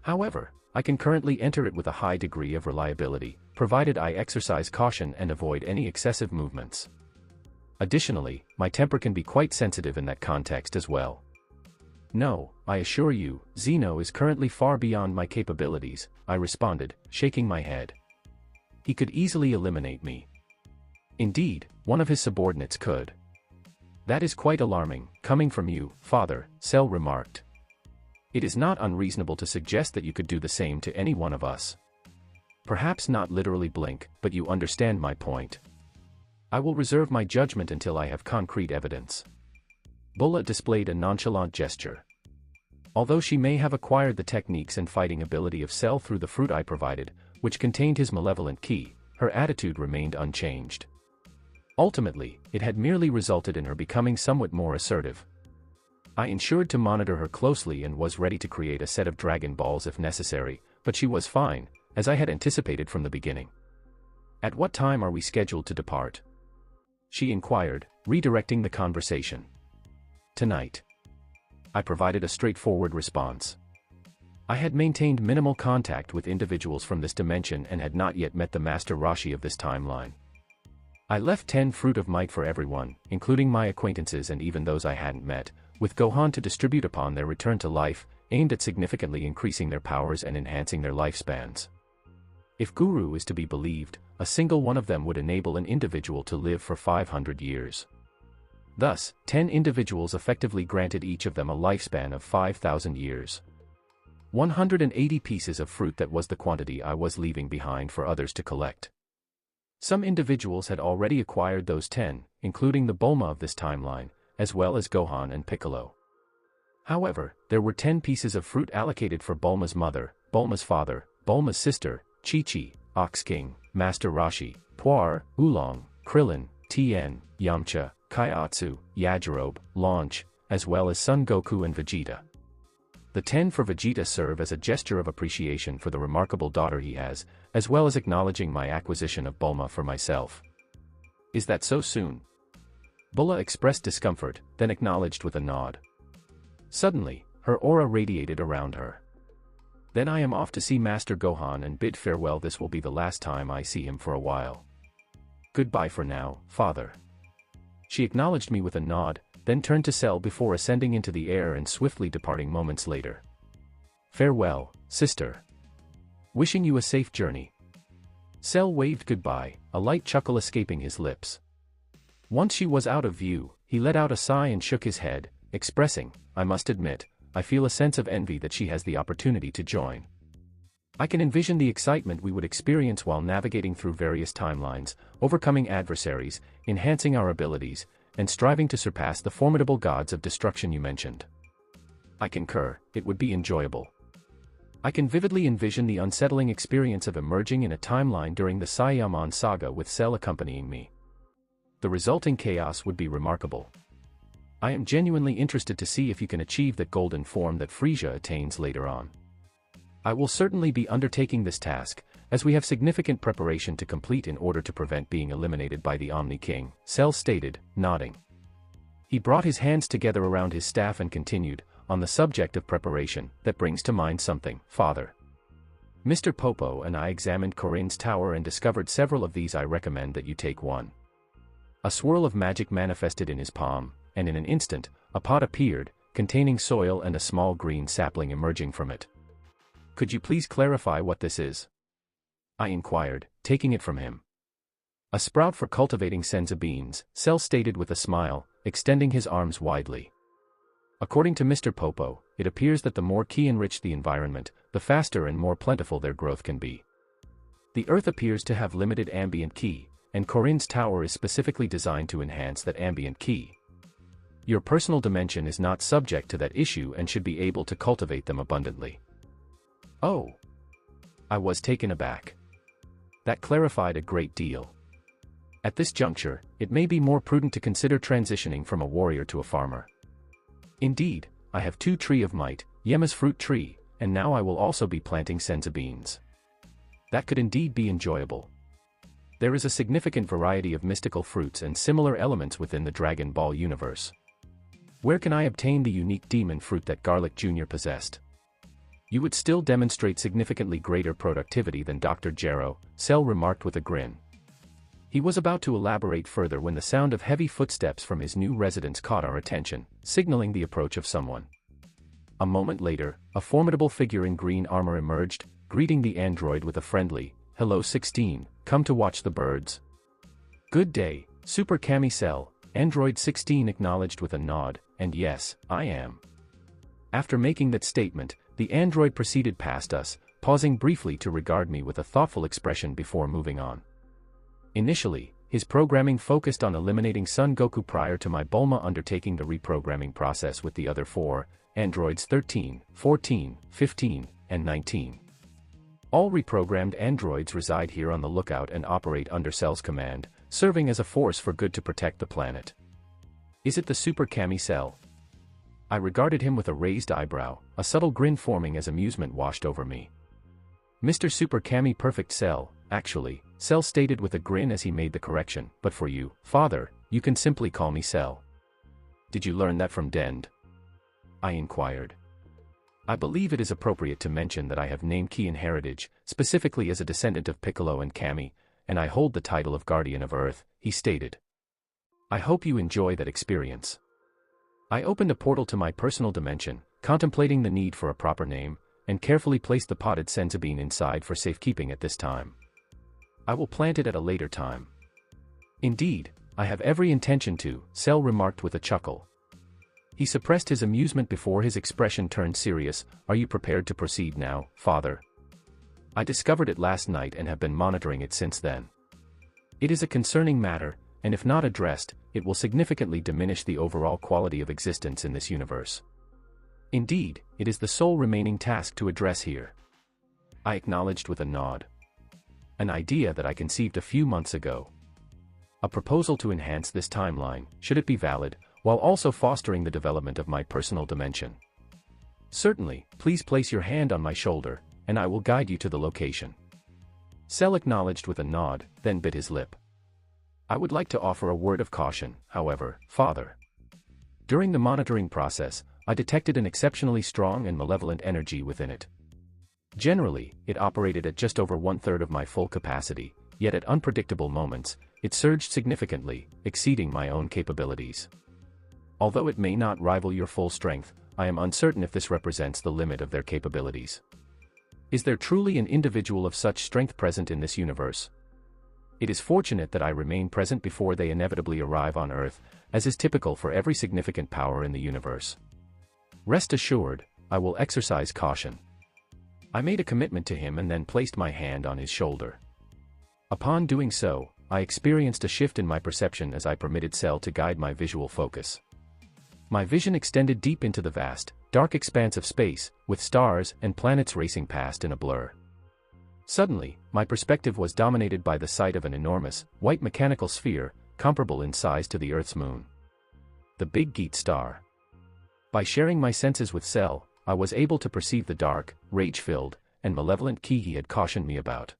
However, I can currently enter it with a high degree of reliability, provided I exercise caution and avoid any excessive movements. Additionally, my temper can be quite sensitive in that context as well. "No, I assure you, Zeno is currently far beyond my capabilities," I responded, shaking my head. "He could easily eliminate me. Indeed, one of his subordinates could." "That is quite alarming, coming from you, father," Cell remarked. "It is not unreasonable to suggest that you could do the same to any one of us. Perhaps not literally blink, but you understand my point. I will reserve my judgment until I have concrete evidence." Bulma displayed a nonchalant gesture. Although she may have acquired the techniques and fighting ability of Cell through the fruit I provided, which contained his malevolent Ki, her attitude remained unchanged. Ultimately, it had merely resulted in her becoming somewhat more assertive. I ensured to monitor her closely and was ready to create a set of Dragon Balls if necessary, but she was fine, as I had anticipated from the beginning. "At what time are we scheduled to depart?" she inquired, redirecting the conversation. "Tonight." I provided a straightforward response. I had maintained minimal contact with individuals from this dimension and had not yet met the Master Roshi of this timeline. I left 10 Fruit of Might for everyone, including my acquaintances and even those I hadn't met, with Gohan to distribute upon their return to life, aimed at significantly increasing their powers and enhancing their lifespans. If Guru is to be believed, a single one of them would enable an individual to live for 500 years. Thus, 10 individuals effectively granted each of them a lifespan of 5,000 years. 180 pieces of fruit, that was the quantity I was leaving behind for others to collect. Some individuals had already acquired those 10, including the Bulma of this timeline, as well as Gohan and Piccolo. However, there were 10 pieces of fruit allocated for Bulma's mother, Bulma's father, Bulma's sister, Chi-Chi, Ox King, Master Roshi, Puar, Oolong, Krillin, Tien, Yamcha, Kaiatsu, Yajirobe, Launch, as well as Son Goku and Vegeta. The 10 for Vegeta serve as a gesture of appreciation for the remarkable daughter he has, as well as acknowledging my acquisition of Bulma for myself. Is that so soon? Bulma expressed discomfort, then acknowledged with a nod. Suddenly, her aura radiated around her. Then I am off to see Master Gohan and bid farewell. This will be the last time I see him for a while. Goodbye for now, father. She acknowledged me with a nod, then turned to Cell before ascending into the air and swiftly departing moments later. Farewell, sister. Wishing you a safe journey. Cell waved goodbye, a light chuckle escaping his lips. Once she was out of view, he let out a sigh and shook his head, expressing, I must admit, I feel a sense of envy that she has the opportunity to join. I can envision the excitement we would experience while navigating through various timelines, overcoming adversaries, enhancing our abilities, and striving to surpass the formidable gods of destruction you mentioned. I concur, it would be enjoyable. I can vividly envision the unsettling experience of emerging in a timeline during the Saiyaman saga with Cell accompanying me. The resulting chaos would be remarkable. I am genuinely interested to see if you can achieve that golden form that Frieza attains later on. I will certainly be undertaking this task, as we have significant preparation to complete in order to prevent being eliminated by the Omni King, Cell stated, nodding. He brought his hands together around his staff and continued, on the subject of preparation, that brings to mind something, father. Mr. Popo and I examined Corinne's tower and discovered several of these. I recommend that you take one. A swirl of magic manifested in his palm, and in an instant, a pot appeared, containing soil and a small green sapling emerging from it. Could you please clarify what this is? I inquired, taking it from him. A sprout for cultivating senza beans, Cell stated with a smile, extending his arms widely. According to Mr. Popo, it appears that the more ki enriched the environment, the faster and more plentiful their growth can be. The Earth appears to have limited ambient ki, and Corinne's tower is specifically designed to enhance that ambient ki. Your personal dimension is not subject to that issue and should be able to cultivate them abundantly. Oh! I was taken aback. That clarified a great deal. At this juncture, it may be more prudent to consider transitioning from a warrior to a farmer. Indeed, I have 2 Tree of Might, Yema's fruit tree, and now I will also be planting senza beans. That could indeed be enjoyable. There is a significant variety of mystical fruits and similar elements within the Dragon Ball universe. Where can I obtain the unique demon fruit that Garlic Jr. possessed? You would still demonstrate significantly greater productivity than Dr. Gero, Cell remarked with a grin. He was about to elaborate further when the sound of heavy footsteps from his new residence caught our attention, signaling the approach of someone. A moment later, a formidable figure in green armor emerged, greeting the android with a friendly, "Hello 16, come to watch the birds." "Good day, Super Kami Cell," Android 16 acknowledged with a nod, "and yes, I am." After making that statement, the android proceeded past us, pausing briefly to regard me with a thoughtful expression before moving on. Initially, his programming focused on eliminating Son Goku prior to my Bulma undertaking the reprogramming process with the other 4, androids 13, 14, 15, and 19. All reprogrammed androids reside here on the lookout and operate under Cell's command, serving as a force for good to protect the planet. Is it the Super Kami Cell? I regarded him with a raised eyebrow, a subtle grin forming as amusement washed over me. Mr. Super Kami Perfect Cell, actually, Cell stated with a grin as he made the correction, but for you, father, you can simply call me Cell. Did you learn that from Dend? I inquired. I believe it is appropriate to mention that I have name ki in heritage, specifically as a descendant of Piccolo and Kami, and I hold the title of Guardian of Earth, he stated. I hope you enjoy that experience. I opened a portal to my personal dimension, contemplating the need for a proper name, and carefully placed the potted senza bean inside for safekeeping at this time. I will plant it at a later time. Indeed, I have every intention to, Cell remarked with a chuckle. He suppressed his amusement before his expression turned serious. Are you prepared to proceed now, father? I discovered it last night and have been monitoring it since then. It is a concerning matter, and if not addressed, it will significantly diminish the overall quality of existence in this universe. Indeed, it is the sole remaining task to address here. I acknowledged with a nod. An idea that I conceived a few months ago. A proposal to enhance this timeline, should it be valid, while also fostering the development of my personal dimension. Certainly, please place your hand on my shoulder, and I will guide you to the location. Cell acknowledged with a nod, then bit his lip. I would like to offer a word of caution, however, father. During the monitoring process, I detected an exceptionally strong and malevolent energy within it. Generally, it operated at just over 1/3 of my full capacity, yet at unpredictable moments, it surged significantly, exceeding my own capabilities. Although it may not rival your full strength, I am uncertain if this represents the limit of their capabilities. Is there truly an individual of such strength present in this universe? It is fortunate that I remain present before they inevitably arrive on Earth, as is typical for every significant power in the universe. Rest assured, I will exercise caution. I made a commitment to him and then placed my hand on his shoulder. Upon doing so, I experienced a shift in my perception as I permitted Cell to guide my visual focus. My vision extended deep into the vast, dark expanse of space, with stars and planets racing past in a blur. Suddenly, my perspective was dominated by the sight of an enormous, white mechanical sphere, comparable in size to the Earth's moon. The Big Geat Star. By sharing my senses with Cell, I was able to perceive the dark, rage-filled, and malevolent key he had cautioned me about.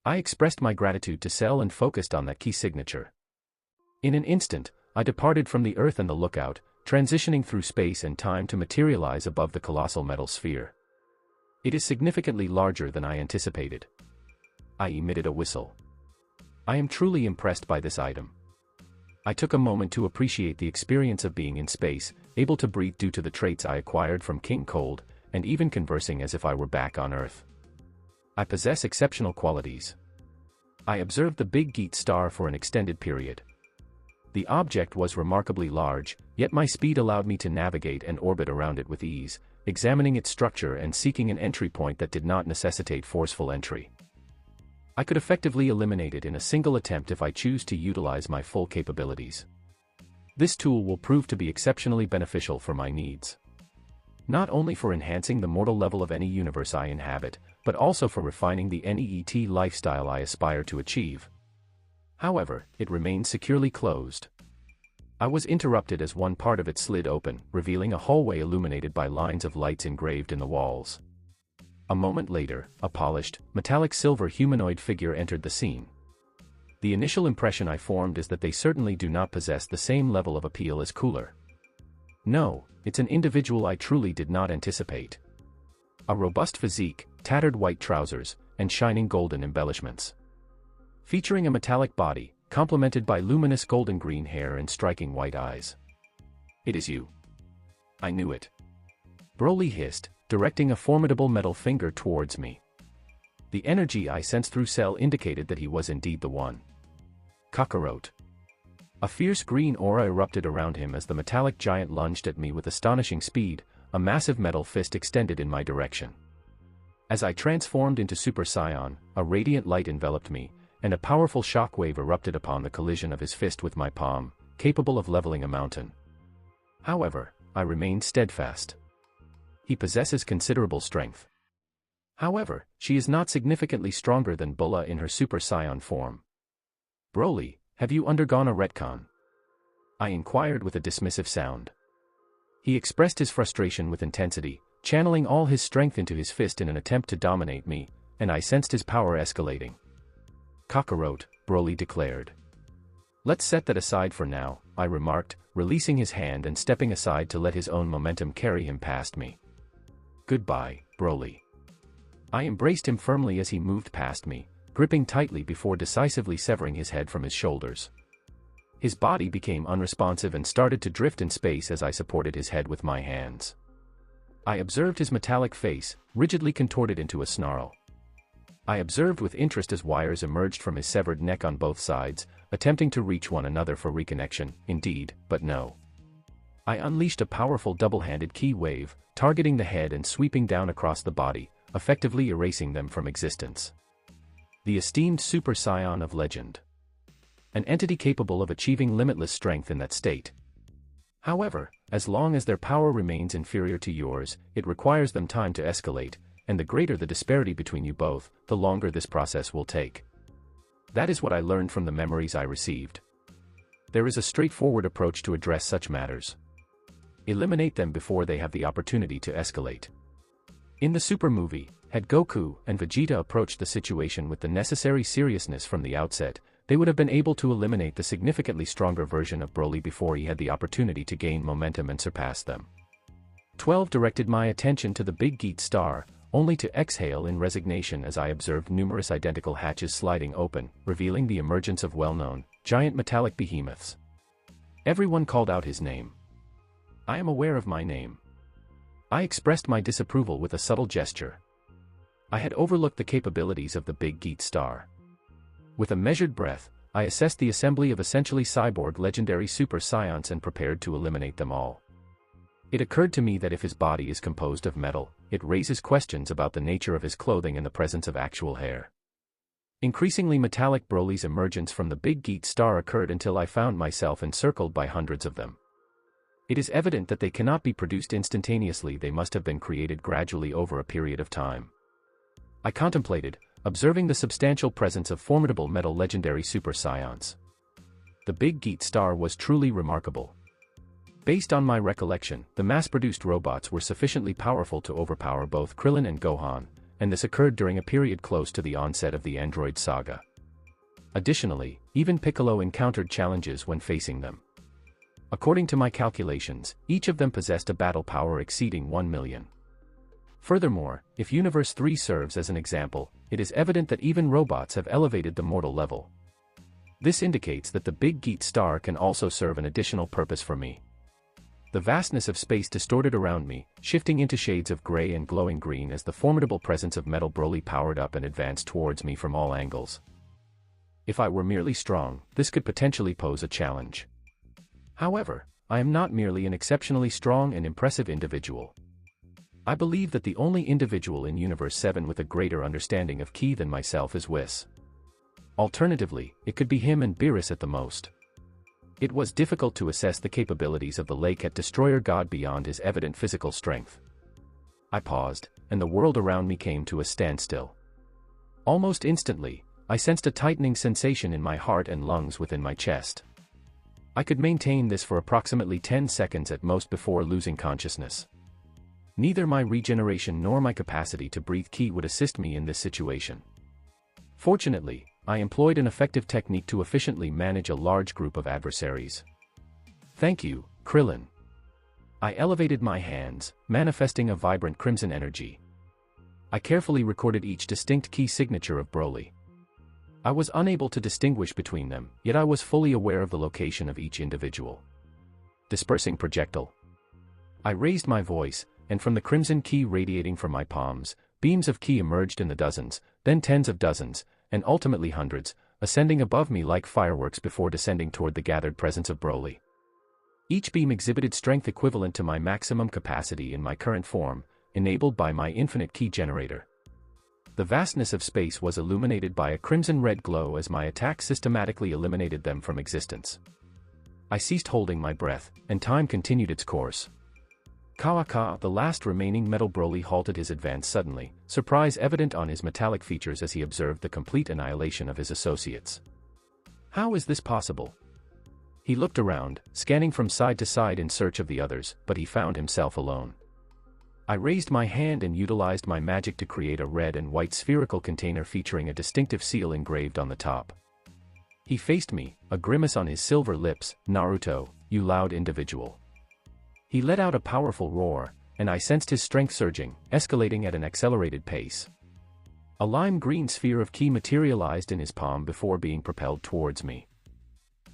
I expressed my gratitude to Cell and focused on that key signature. In an instant, I departed from the Earth and the lookout, transitioning through space and time to materialize above the colossal metal sphere. It is significantly larger than I anticipated. I emitted a whistle. I am truly impressed by this item. I took a moment to appreciate the experience of being in space, able to breathe due to the traits I acquired from King Cold, and even conversing as if I were back on Earth. I possess exceptional qualities. I observed the Big Geat Star for an extended period. The object was remarkably large, yet my speed allowed me to navigate and orbit around it with ease, examining its structure and seeking an entry point that did not necessitate forceful entry. I could effectively eliminate it in a single attempt if I choose to utilize my full capabilities. This tool will prove to be exceptionally beneficial for my needs. Not only for enhancing the mortal level of any universe I inhabit, but also for refining the NEET lifestyle I aspire to achieve. However, it remained securely closed. I was interrupted as one part of it slid open, revealing a hallway illuminated by lines of lights engraved in the walls. A moment later, a polished, metallic silver humanoid figure entered the scene. The initial impression I formed is that they certainly do not possess the same level of appeal as Cooler. No, it's an individual I truly did not anticipate. A robust physique, tattered white trousers, and shining golden embellishments. Featuring a metallic body, complemented by luminous golden-green hair and striking white eyes. It is you. I knew it. Broly hissed, directing a formidable metal finger towards me. The energy I sensed through Cell indicated that he was indeed the one. Kakarot. A fierce green aura erupted around him as the metallic giant lunged at me with astonishing speed, a massive metal fist extended in my direction. As I transformed into Super Saiyan, a radiant light enveloped me, and a powerful shockwave erupted upon the collision of his fist with my palm, capable of leveling a mountain. However, I remained steadfast. He possesses considerable strength. However, she is not significantly stronger than Bulma in her Super Saiyan form. Broly, have you undergone a retcon? I inquired with a dismissive sound. He expressed his frustration with intensity, channeling all his strength into his fist in an attempt to dominate me, and I sensed his power escalating. Kakarot, Broly declared. Let's set that aside for now, I remarked, releasing his hand and stepping aside to let his own momentum carry him past me. Goodbye, Broly. I embraced him firmly as he moved past me, gripping tightly before decisively severing his head from his shoulders. His body became unresponsive and started to drift in space as I supported his head with my hands. I observed his metallic face, rigidly contorted into a snarl. I observed with interest as wires emerged from his severed neck on both sides, attempting to reach one another for reconnection, indeed, but no. I unleashed a powerful double-handed ki wave, targeting the head and sweeping down across the body, effectively erasing them from existence. The esteemed Super Saiyan of legend. An entity capable of achieving limitless strength in that state. However, as long as their power remains inferior to yours, it requires them time to escalate, and the greater the disparity between you both, the longer this process will take. That is what I learned from the memories I received. There is a straightforward approach to address such matters. Eliminate them before they have the opportunity to escalate. In the Super movie, had Goku and Vegeta approached the situation with the necessary seriousness from the outset, they would have been able to eliminate the significantly stronger version of Broly before he had the opportunity to gain momentum and surpass them. 12 directed my attention to the big Geat star, only to exhale in resignation as I observed numerous identical hatches sliding open, revealing the emergence of well-known, giant metallic behemoths. Everyone called out his name. I am aware of my name. I expressed my disapproval with a subtle gesture. I had overlooked the capabilities of the big Geat star. With a measured breath, I assessed the assembly of essentially cyborg legendary Super Saiyans and prepared to eliminate them all. It occurred to me that if his body is composed of metal, it raises questions about the nature of his clothing in the presence of actual hair. Increasingly metallic Broly's emergence from the big Geat star occurred until I found myself encircled by hundreds of them. It is evident that they cannot be produced instantaneously, they must have been created gradually over a period of time. I contemplated, observing the substantial presence of formidable metal legendary Super Saiyans. The big Geat star was truly remarkable. Based on my recollection, the mass-produced robots were sufficiently powerful to overpower both Krillin and Gohan, and this occurred during a period close to the onset of the Android saga. Additionally, even Piccolo encountered challenges when facing them. According to my calculations, each of them possessed a battle power exceeding 1 million. Furthermore, if Universe 3 serves as an example, it is evident that even robots have elevated the mortal level. This indicates that the big Geat star can also serve an additional purpose for me. The vastness of space distorted around me, shifting into shades of gray and glowing green as the formidable presence of Metal Broly powered up and advanced towards me from all angles. If I were merely strong, this could potentially pose a challenge. However, I am not merely an exceptionally strong and impressive individual. I believe that the only individual in Universe 7 with a greater understanding of Ki than myself is Whis. Alternatively, it could be him and Beerus at the most. It was difficult to assess the capabilities of the Lake Destroyer God beyond his evident physical strength. I paused, and the world around me came to a standstill. Almost instantly, I sensed a tightening sensation in my heart and lungs within my chest. I could maintain this for approximately 10 seconds at most before losing consciousness. Neither my regeneration nor my capacity to breathe Ki would assist me in this situation. Fortunately, I employed an effective technique to efficiently manage a large group of adversaries. Thank you, Krillin. I elevated my hands, manifesting a vibrant crimson energy. I carefully recorded each distinct Ki signature of Broly. I was unable to distinguish between them, yet I was fully aware of the location of each individual. Dispersing projectile. I raised my voice, and from the crimson Ki radiating from my palms, beams of Ki emerged in the dozens, then tens of dozens, and ultimately hundreds, ascending above me like fireworks before descending toward the gathered presence of Broly. Each beam exhibited strength equivalent to my maximum capacity in my current form, enabled by my infinite Ki generator. The vastness of space was illuminated by a crimson-red glow as my attack systematically eliminated them from existence. I ceased holding my breath, and time continued its course. Ka, the last remaining Metal Broly, halted his advance suddenly, surprise evident on his metallic features as he observed the complete annihilation of his associates. How is this possible? He looked around, scanning from side to side in search of the others, but he found himself alone. I raised my hand and utilized my magic to create a red and white spherical container featuring a distinctive seal engraved on the top. He faced me, a grimace on his silver lips. Naruto, you loud individual. He let out a powerful roar, and I sensed his strength surging, escalating at an accelerated pace. A lime-green sphere of Ki materialized in his palm before being propelled towards me.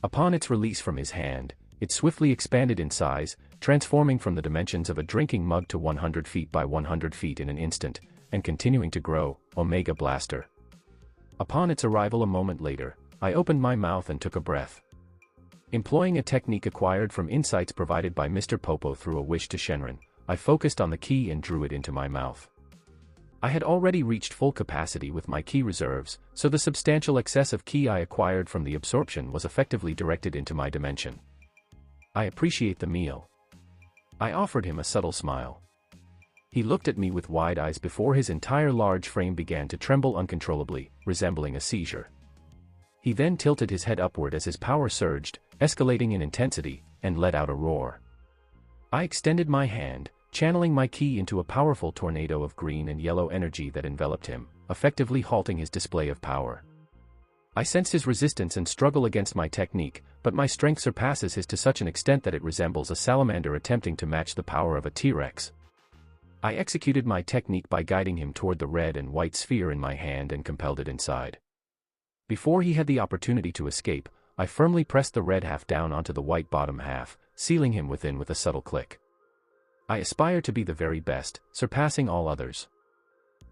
Upon its release from his hand, it swiftly expanded in size, transforming from the dimensions of a drinking mug to 100 feet by 100 feet in an instant, and continuing to grow. Omega Blaster. Upon its arrival a moment later, I opened my mouth and took a breath. Employing a technique acquired from insights provided by Mr. Popo through a wish to Shenron, I focused on the ki and drew it into my mouth. I had already reached full capacity with my ki reserves, so the substantial excess of ki I acquired from the absorption was effectively directed into my dimension. I appreciate the meal. I offered him a subtle smile. He looked at me with wide eyes before his entire large frame began to tremble uncontrollably, resembling a seizure. He then tilted his head upward as his power surged, escalating in intensity, and let out a roar. I extended my hand, channeling my ki into a powerful tornado of green and yellow energy that enveloped him, effectively halting his display of power. I sensed his resistance and struggle against my technique, but my strength surpasses his to such an extent that it resembles a salamander attempting to match the power of a T-Rex. I executed my technique by guiding him toward the red and white sphere in my hand and compelled it inside. Before he had the opportunity to escape, I firmly pressed the red half down onto the white bottom half, sealing him within with a subtle click. I aspire to be the very best, surpassing all others.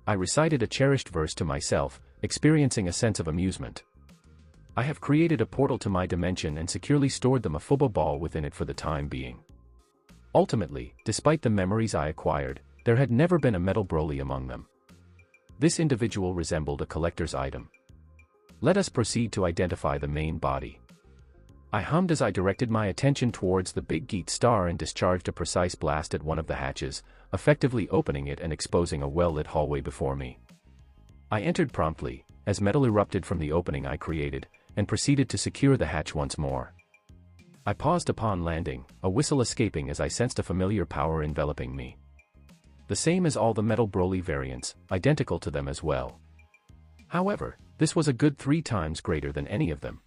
I recited a cherished verse to myself, experiencing a sense of amusement. I have created a portal to my dimension and securely stored the Mafubo ball within it for the time being. Ultimately, despite the memories I acquired, there had never been a metal Broly among them. This individual resembled a collector's item. Let us proceed to identify the main body. I hummed as I directed my attention towards the big Geet star and discharged a precise blast at one of the hatches, effectively opening it and exposing a well-lit hallway before me. I entered promptly, as metal erupted from the opening I created, and proceeded to secure the hatch once more. I paused upon landing, a whistle escaping as I sensed a familiar power enveloping me. The same as all the Metal Broly variants, identical to them as well. However, this was a good 3 times greater than any of them.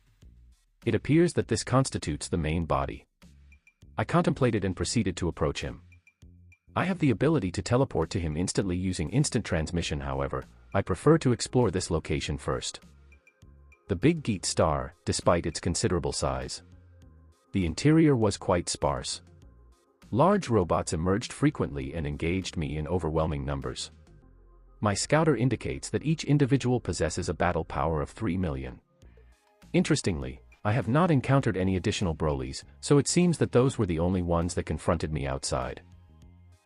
It appears that this constitutes the main body. I contemplated and proceeded to approach him. I have the ability to teleport to him instantly using instant transmission. However, I prefer to explore this location first. The big Geet star, despite its considerable size. The interior was quite sparse. Large robots emerged frequently and engaged me in overwhelming numbers. My scouter indicates that each individual possesses a battle power of 3 million. Interestingly, I have not encountered any additional Brolys, so it seems that those were the only ones that confronted me outside.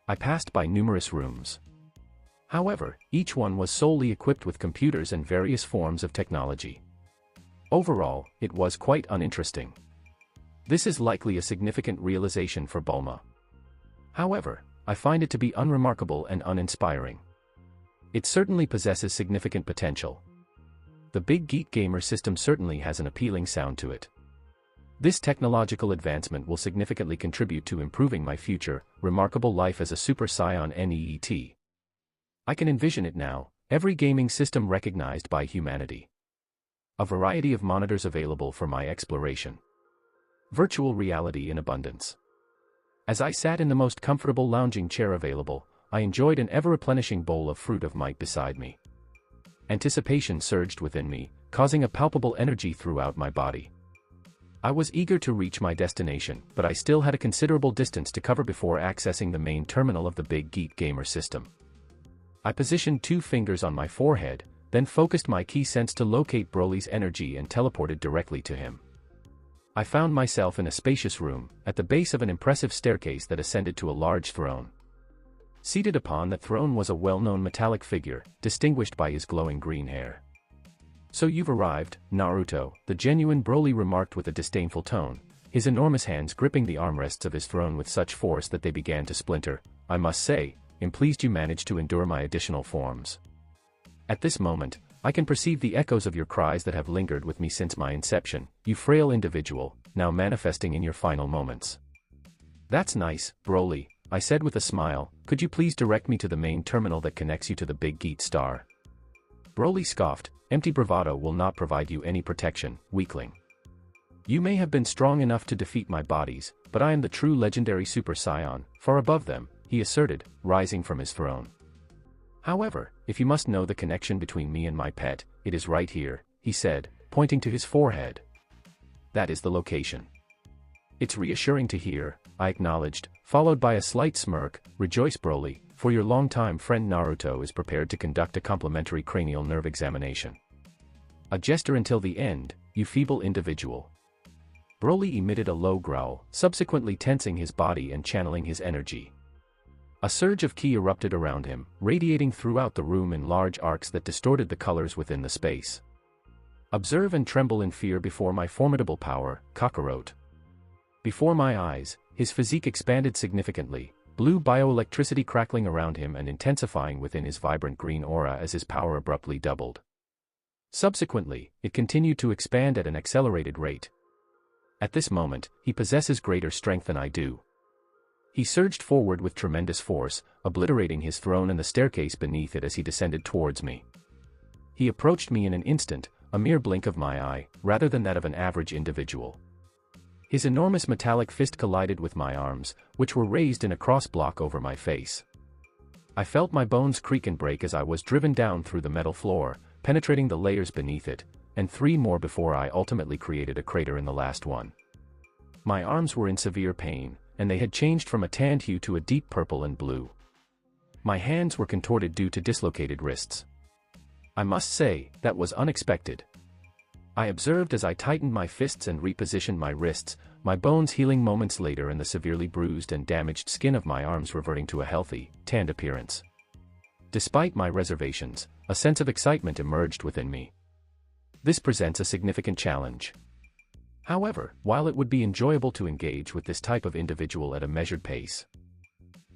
I passed by numerous rooms. However, each one was solely equipped with computers and various forms of technology. Overall, it was quite uninteresting. This is likely a significant realization for Bulma. However, I find it to be unremarkable and uninspiring. It certainly possesses significant potential. The Big Geek Gamer system certainly has an appealing sound to it. This technological advancement will significantly contribute to improving my future, remarkable life as a Super Saiyan NEET. I can envision it now, every gaming system recognized by humanity. A variety of monitors available for my exploration. Virtual reality in abundance. As I sat in the most comfortable lounging chair available, I enjoyed an ever-replenishing bowl of fruit of might beside me. Anticipation surged within me, causing a palpable energy throughout my body. I was eager to reach my destination, but I still had a considerable distance to cover before accessing the main terminal of the Big Geek Gamer system. I positioned 2 fingers on my forehead, then focused my ki sense to locate Broly's energy and teleported directly to him. I found myself in a spacious room, at the base of an impressive staircase that ascended to a large throne. Seated upon that throne was a well-known metallic figure, distinguished by his glowing green hair. "So you've arrived, Naruto," the genuine Broly remarked with a disdainful tone, his enormous hands gripping the armrests of his throne with such force that they began to splinter. "I must say, I'm pleased you managed to endure my additional forms. At this moment, I can perceive the echoes of your cries that have lingered with me since my inception, you frail individual, now manifesting in your final moments." "That's nice, Broly," I said with a smile. "Could you please direct me to the main terminal that connects you to the Big Geet star?" Broly scoffed, "Empty bravado will not provide you any protection, weakling. You may have been strong enough to defeat my bodies, but I am the true legendary Super Saiyan, far above them," he asserted, rising from his throne. "However, if you must know the connection between me and my pet, it is right here," he said, pointing to his forehead. "That is the location." "It's reassuring to hear," I acknowledged, followed by a slight smirk. "Rejoice, Broly, for your longtime friend Naruto is prepared to conduct a complimentary cranial nerve examination. A gesture until the end, you feeble individual." Broly emitted a low growl, subsequently tensing his body and channeling his energy. A surge of ki erupted around him, radiating throughout the room in large arcs that distorted the colors within the space. Observe and tremble in fear before my formidable power, Kakarot. Before my eyes, his physique expanded significantly, blue bioelectricity crackling around him and intensifying within his vibrant green aura as his power abruptly doubled. Subsequently, it continued to expand at an accelerated rate. At this moment, he possesses greater strength than I do. He surged forward with tremendous force, obliterating his throne and the staircase beneath it as he descended towards me. He approached me in an instant, a mere blink of my eye, rather than that of an average individual. His enormous metallic fist collided with my arms, which were raised in a cross-block over my face. I felt my bones creak and break as I was driven down through the metal floor, penetrating the layers beneath it, and 3 more before I ultimately created a crater in the last one. My arms were in severe pain, and they had changed from a tanned hue to a deep purple and blue. My hands were contorted due to dislocated wrists. I must say, that was unexpected. I observed as I tightened my fists and repositioned my wrists, my bones healing moments later and the severely bruised and damaged skin of my arms reverting to a healthy, tanned appearance. Despite my reservations, a sense of excitement emerged within me. This presents a significant challenge. However, while it would be enjoyable to engage with this type of individual at a measured pace,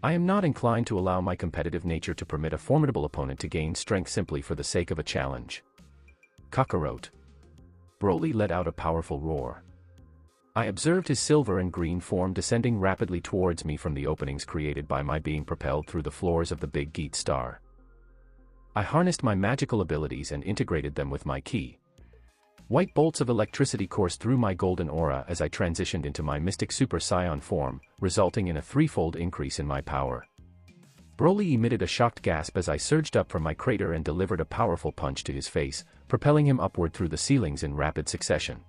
I am not inclined to allow my competitive nature to permit a formidable opponent to gain strength simply for the sake of a challenge. Kakarot. Broly let out a powerful roar. I observed his silver and green form descending rapidly towards me from the openings created by my being propelled through the floors of the Big Geat Star. I harnessed my magical abilities and integrated them with my ki. White bolts of electricity coursed through my golden aura as I transitioned into my Mystic Super Saiyan form, resulting in a 3-fold increase in my power. Broly emitted a shocked gasp as I surged up from my crater and delivered a powerful punch to his face, propelling him upward through the ceilings in rapid succession.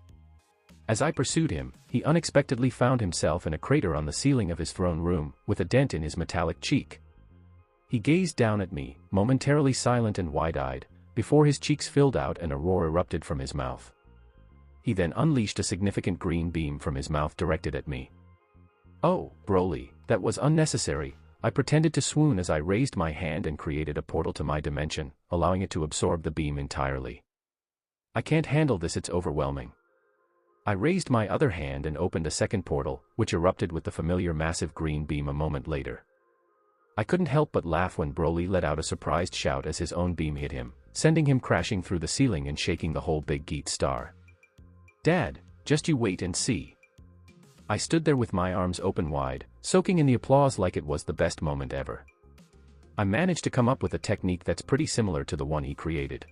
As I pursued him, he unexpectedly found himself in a crater on the ceiling of his throne room, with a dent in his metallic cheek. He gazed down at me, momentarily silent and wide-eyed, before his cheeks filled out and a roar erupted from his mouth. He then unleashed a significant green beam from his mouth directed at me. "Oh, Broly, that was unnecessary." I pretended to swoon as I raised my hand and created a portal to my dimension, allowing it to absorb the beam entirely. "I can't handle this, it's overwhelming." I raised my other hand and opened a second portal, which erupted with the familiar massive green beam a moment later. I couldn't help but laugh when Broly let out a surprised shout as his own beam hit him, sending him crashing through the ceiling and shaking the whole Big Geat Star. "Dad, just you wait and see." I stood there with my arms open wide, soaking in the applause like it was the best moment ever. I managed to come up with a technique that's pretty similar to the one he created.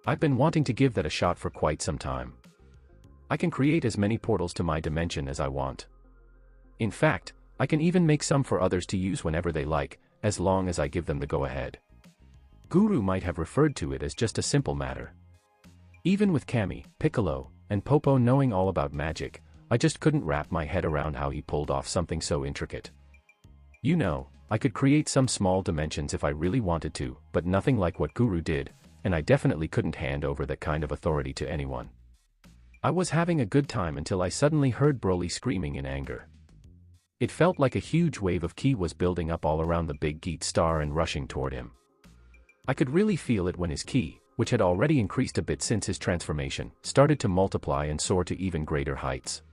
I've been wanting to give that a shot for quite some time. I can create as many portals to my dimension as I want. In fact, I can even make some for others to use whenever they like, as long as I give them the go-ahead. Guru might have referred to it as just a simple matter. Even with Kami, Piccolo, and Popo knowing all about magic, I just couldn't wrap my head around how he pulled off something so intricate. You know, I could create some small dimensions if I really wanted to, but nothing like what Guru did, and I definitely couldn't hand over that kind of authority to anyone. I was having a good time until I suddenly heard Broly screaming in anger. It felt like a huge wave of ki was building up all around the Big Geat Star and rushing toward him. I could really feel it when his ki, which had already increased a bit since his transformation, started to multiply and soar to even greater heights.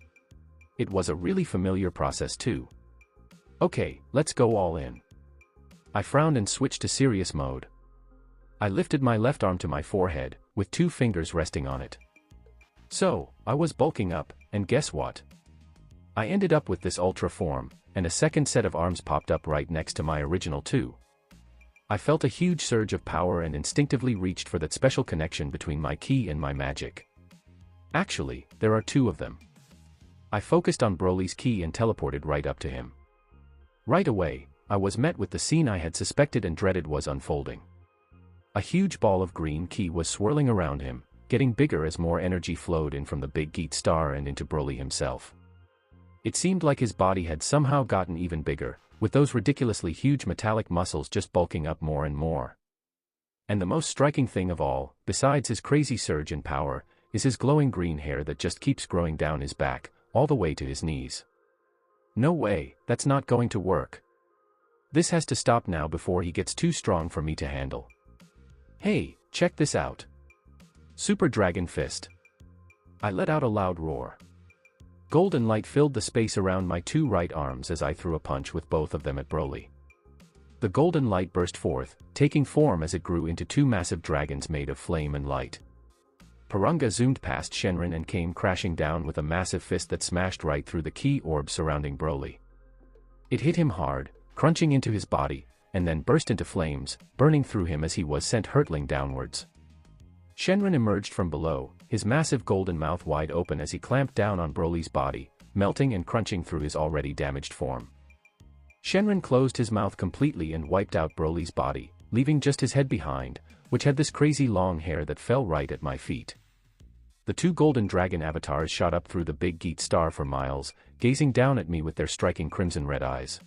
It was a really familiar process too. "Okay, let's go all in." I frowned and switched to serious mode. I lifted my left arm to my forehead, with 2 fingers resting on it. So, I was bulking up, and guess what? I ended up with this ultra form, and a second set of arms popped up right next to my original 2. I felt a huge surge of power and instinctively reached for that special connection between my ki and my magic. Actually, there are 2 of them. I focused on Broly's ki and teleported right up to him. Right away, I was met with the scene I had suspected and dreaded was unfolding. A huge ball of green ki was swirling around him, getting bigger as more energy flowed in from the Big Geat Star and into Broly himself. It seemed like his body had somehow gotten even bigger, with those ridiculously huge metallic muscles just bulking up more and more. And the most striking thing of all, besides his crazy surge in power, is his glowing green hair that just keeps growing down his back, all the way to his knees. No way, that's not going to work. This has to stop now before he gets too strong for me to handle. Hey, check this out. Super Dragon Fist. I let out a loud roar. Golden light filled the space around my two right arms as I threw a punch with both of them at Broly. The golden light burst forth, taking form as it grew into two massive dragons made of flame and light. Porunga zoomed past Shenron and came crashing down with a massive fist that smashed right through the key orb surrounding Broly. It hit him hard, crunching into his body, and then burst into flames, burning through him as he was sent hurtling downwards. Shenron emerged from below, his massive golden mouth wide open as he clamped down on Broly's body, melting and crunching through his already damaged form. Shenron closed his mouth completely and wiped out Broly's body, leaving just his head behind, which had this crazy long hair that fell right at my feet. The two golden dragon avatars shot up through the big Geet star for miles, gazing down at me with their striking crimson red eyes.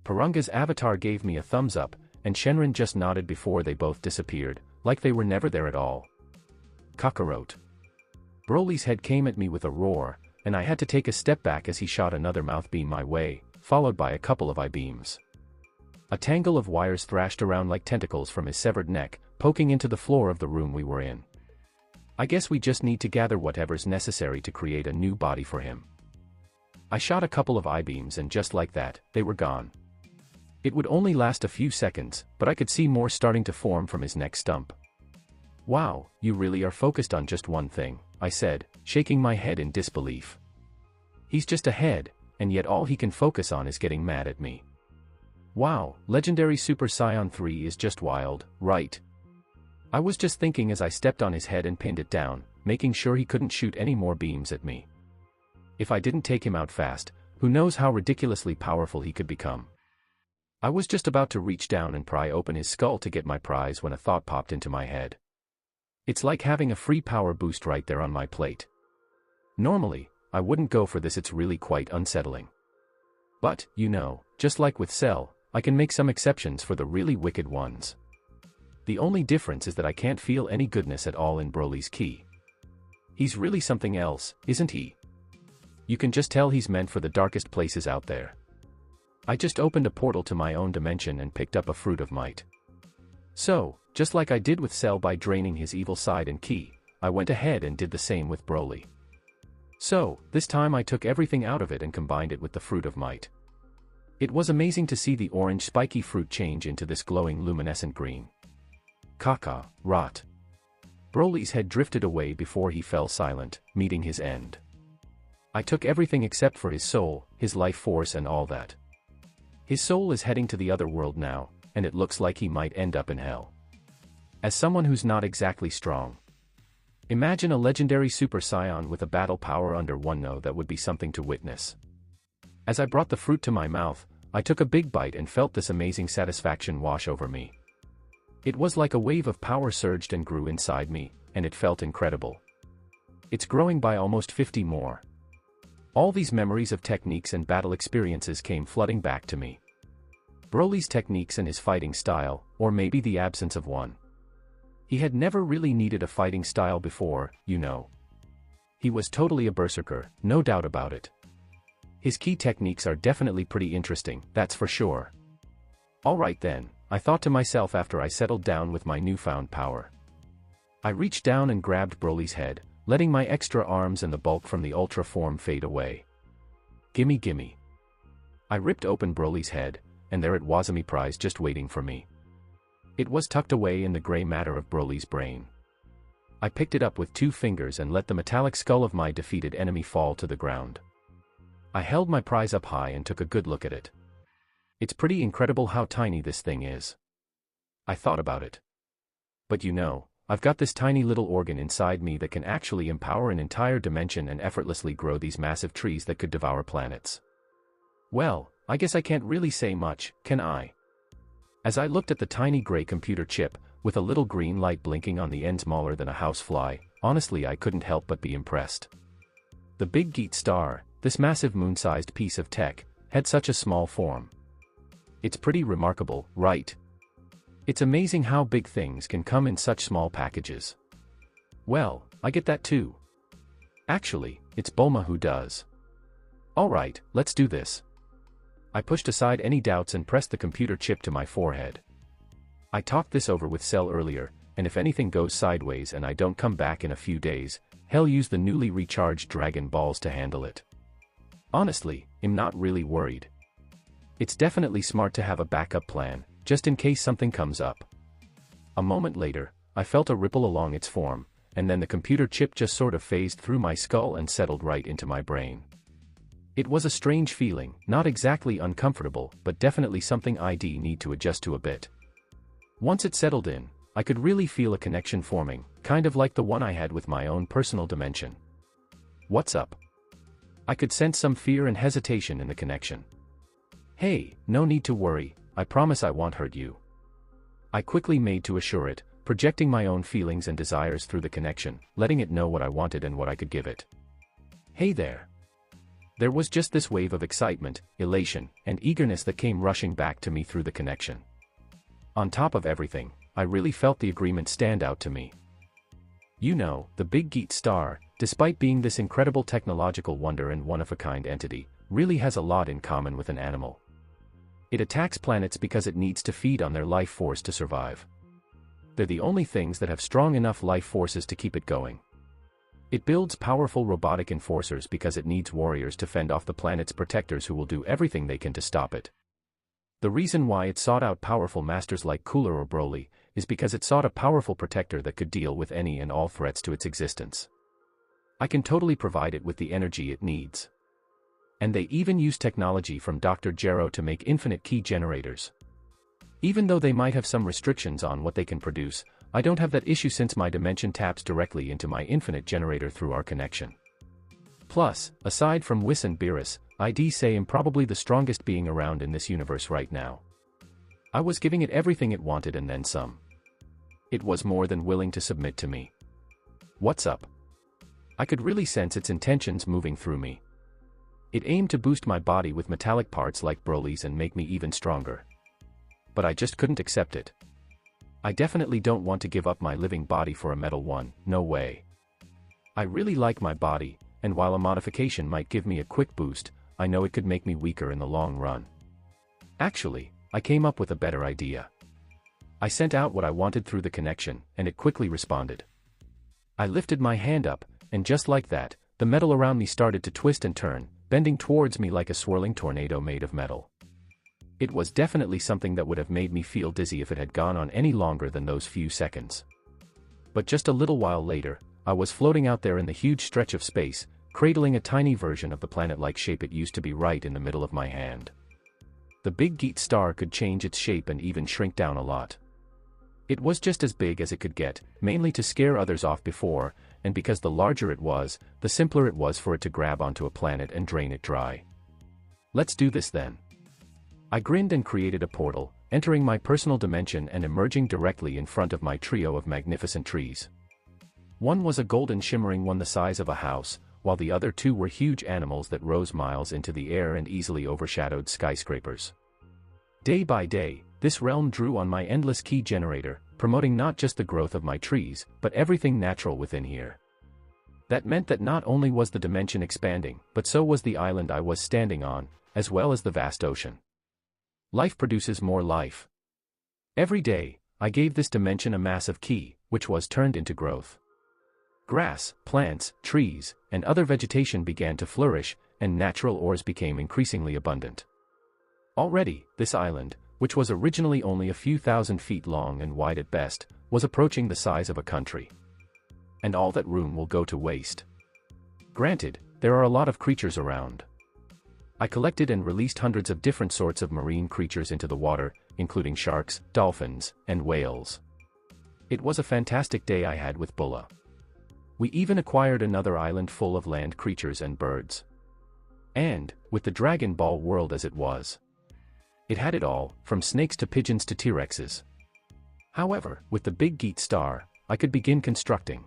Porunga's avatar gave me a thumbs up, and Shenron just nodded before they both disappeared, like they were never there at all. Kakarot. Broly's head came at me with a roar, and I had to take a step back as he shot another mouth beam my way, followed by a couple of eye beams. A tangle of wires thrashed around like tentacles from his severed neck, poking into the floor of the room we were in. I guess we just need to gather whatever's necessary to create a new body for him. I shot a couple of eye beams and just like that, they were gone. It would only last a few seconds, but I could see more starting to form from his neck stump. Wow, you really are focused on just one thing, I said, shaking my head in disbelief. He's just a head, and yet all he can focus on is getting mad at me. Wow, Legendary Super Saiyan 3 is just wild, right? I was just thinking as I stepped on his head and pinned it down, making sure he couldn't shoot any more beams at me. If I didn't take him out fast, who knows how ridiculously powerful he could become. I was just about to reach down and pry open his skull to get my prize when a thought popped into my head. It's like having a free power boost right there on my plate. Normally, I wouldn't go for this, it's really quite unsettling. But, you know, just like with Cell, I can make some exceptions for the really wicked ones. The only difference is that I can't feel any goodness at all in Broly's ki. He's really something else, isn't he? You can just tell he's meant for the darkest places out there. I just opened a portal to my own dimension and picked up a fruit of might. So, just like I did with Cell by draining his evil side and ki, I went ahead and did the same with Broly. So, this time I took everything out of it and combined it with the fruit of might. It was amazing to see the orange spiky fruit change into this glowing luminescent green. Kaka, rot. Broly's head drifted away before he fell silent, meeting his end. I took everything except for his soul, his life force and all that. His soul is heading to the other world now, and it looks like he might end up in hell. As someone who's not exactly strong. Imagine a legendary Super Saiyan with a battle power under one. No, that would be something to witness. As I brought the fruit to my mouth, I took a big bite and felt this amazing satisfaction wash over me. It was like a wave of power surged and grew inside me, and it felt incredible. It's growing by almost 50 more. All these memories of techniques and battle experiences came flooding back to me. Broly's techniques and his fighting style, or maybe the absence of one. He had never really needed a fighting style before, you know. He was totally a berserker, no doubt about it. His key techniques are definitely pretty interesting, that's for sure. Alright then, I thought to myself after I settled down with my newfound power. I reached down and grabbed Broly's head, letting my extra arms and the bulk from the ultra form fade away. Gimme gimme. I ripped open Broly's head, and there it was, a me prize just waiting for me. It was tucked away in the gray matter of Broly's brain. I picked it up with 2 fingers and let the metallic skull of my defeated enemy fall to the ground. I held my prize up high and took a good look at it. It's pretty incredible how tiny this thing is. I thought about it. But you know, I've got this tiny little organ inside me that can actually empower an entire dimension and effortlessly grow these massive trees that could devour planets. Well, I guess I can't really say much, can I? As I looked at the tiny gray computer chip, with a little green light blinking on the end smaller than a housefly, honestly I couldn't help but be impressed. The big Geet star, this massive moon-sized piece of tech, had such a small form. It's pretty remarkable, right? It's amazing how big things can come in such small packages. Well, I get that too. Actually, it's Bulma who does. Alright, let's do this. I pushed aside any doubts and pressed the computer chip to my forehead. I talked this over with Cell earlier, and if anything goes sideways and I don't come back in a few days, hell, use the newly recharged Dragon Balls to handle it. Honestly, I'm not really worried. It's definitely smart to have a backup plan, just in case something comes up. A moment later, I felt a ripple along its form, and then the computer chip just sort of phased through my skull and settled right into my brain. It was a strange feeling, not exactly uncomfortable, but definitely something I'd need to adjust to a bit. Once it settled in, I could really feel a connection forming, kind of like the one I had with my own personal dimension. What's up? I could sense some fear and hesitation in the connection. Hey, no need to worry, I promise I won't hurt you. I quickly made to assure it, projecting my own feelings and desires through the connection, letting it know what I wanted and what I could give it. Hey there. There was just this wave of excitement, elation, and eagerness that came rushing back to me through the connection. On top of everything, I really felt the agreement stand out to me. You know, the Big Geet star, despite being this incredible technological wonder and one-of-a-kind entity, really has a lot in common with an animal. It attacks planets because it needs to feed on their life force to survive. They're the only things that have strong enough life forces to keep it going. It builds powerful robotic enforcers because it needs warriors to fend off the planet's protectors who will do everything they can to stop it. The reason why it sought out powerful masters like Cooler or Broly is because it sought a powerful protector that could deal with any and all threats to its existence. I can totally provide it with the energy it needs. And they even use technology from Dr. Gero to make infinite key generators. Even though they might have some restrictions on what they can produce, I don't have that issue since my dimension taps directly into my infinite generator through our connection. Plus, aside from Whis and Beerus, I'd say I'm probably the strongest being around in this universe right now. I was giving it everything it wanted and then some. It was more than willing to submit to me. What's up? I could really sense its intentions moving through me. It aimed to boost my body with metallic parts like Broly's and make me even stronger. But I just couldn't accept it. I definitely don't want to give up my living body for a metal one, no way. I really like my body, and while a modification might give me a quick boost, I know it could make me weaker in the long run. Actually, I came up with a better idea. I sent out what I wanted through the connection, and it quickly responded. I lifted my hand up, and just like that, the metal around me started to twist and turn, bending towards me like a swirling tornado made of metal. It was definitely something that would have made me feel dizzy if it had gone on any longer than those few seconds. But just a little while later, I was floating out there in the huge stretch of space, cradling a tiny version of the planet-like shape it used to be right in the middle of my hand. The Big Geet star could change its shape and even shrink down a lot. It was just as big as it could get, mainly to scare others off before, and because the larger it was, the simpler it was for it to grab onto a planet and drain it dry. Let's do this then. I grinned and created a portal, entering my personal dimension and emerging directly in front of my trio of magnificent trees. One was a golden shimmering one the size of a house, while the other two were huge animals that rose miles into the air and easily overshadowed skyscrapers. Day by day, this realm drew on my endless key generator, promoting not just the growth of my trees, but everything natural within here. That meant that not only was the dimension expanding, but so was the island I was standing on, as well as the vast ocean. Life produces more life. Every day, I gave this dimension a massive key, which was turned into growth. Grass, plants, trees, and other vegetation began to flourish, and natural ores became increasingly abundant. Already, this island, which was originally only a few thousand feet long and wide at best, was approaching the size of a country. And all that room will go to waste. Granted, there are a lot of creatures around. I collected and released hundreds of different sorts of marine creatures into the water, including sharks, dolphins, and whales. It was a fantastic day I had with Bulma. We even acquired another island full of land creatures and birds. And, with the Dragon Ball world as it was, it had it all, from snakes to pigeons to T-Rexes. However, with the Big Geet star, I could begin constructing.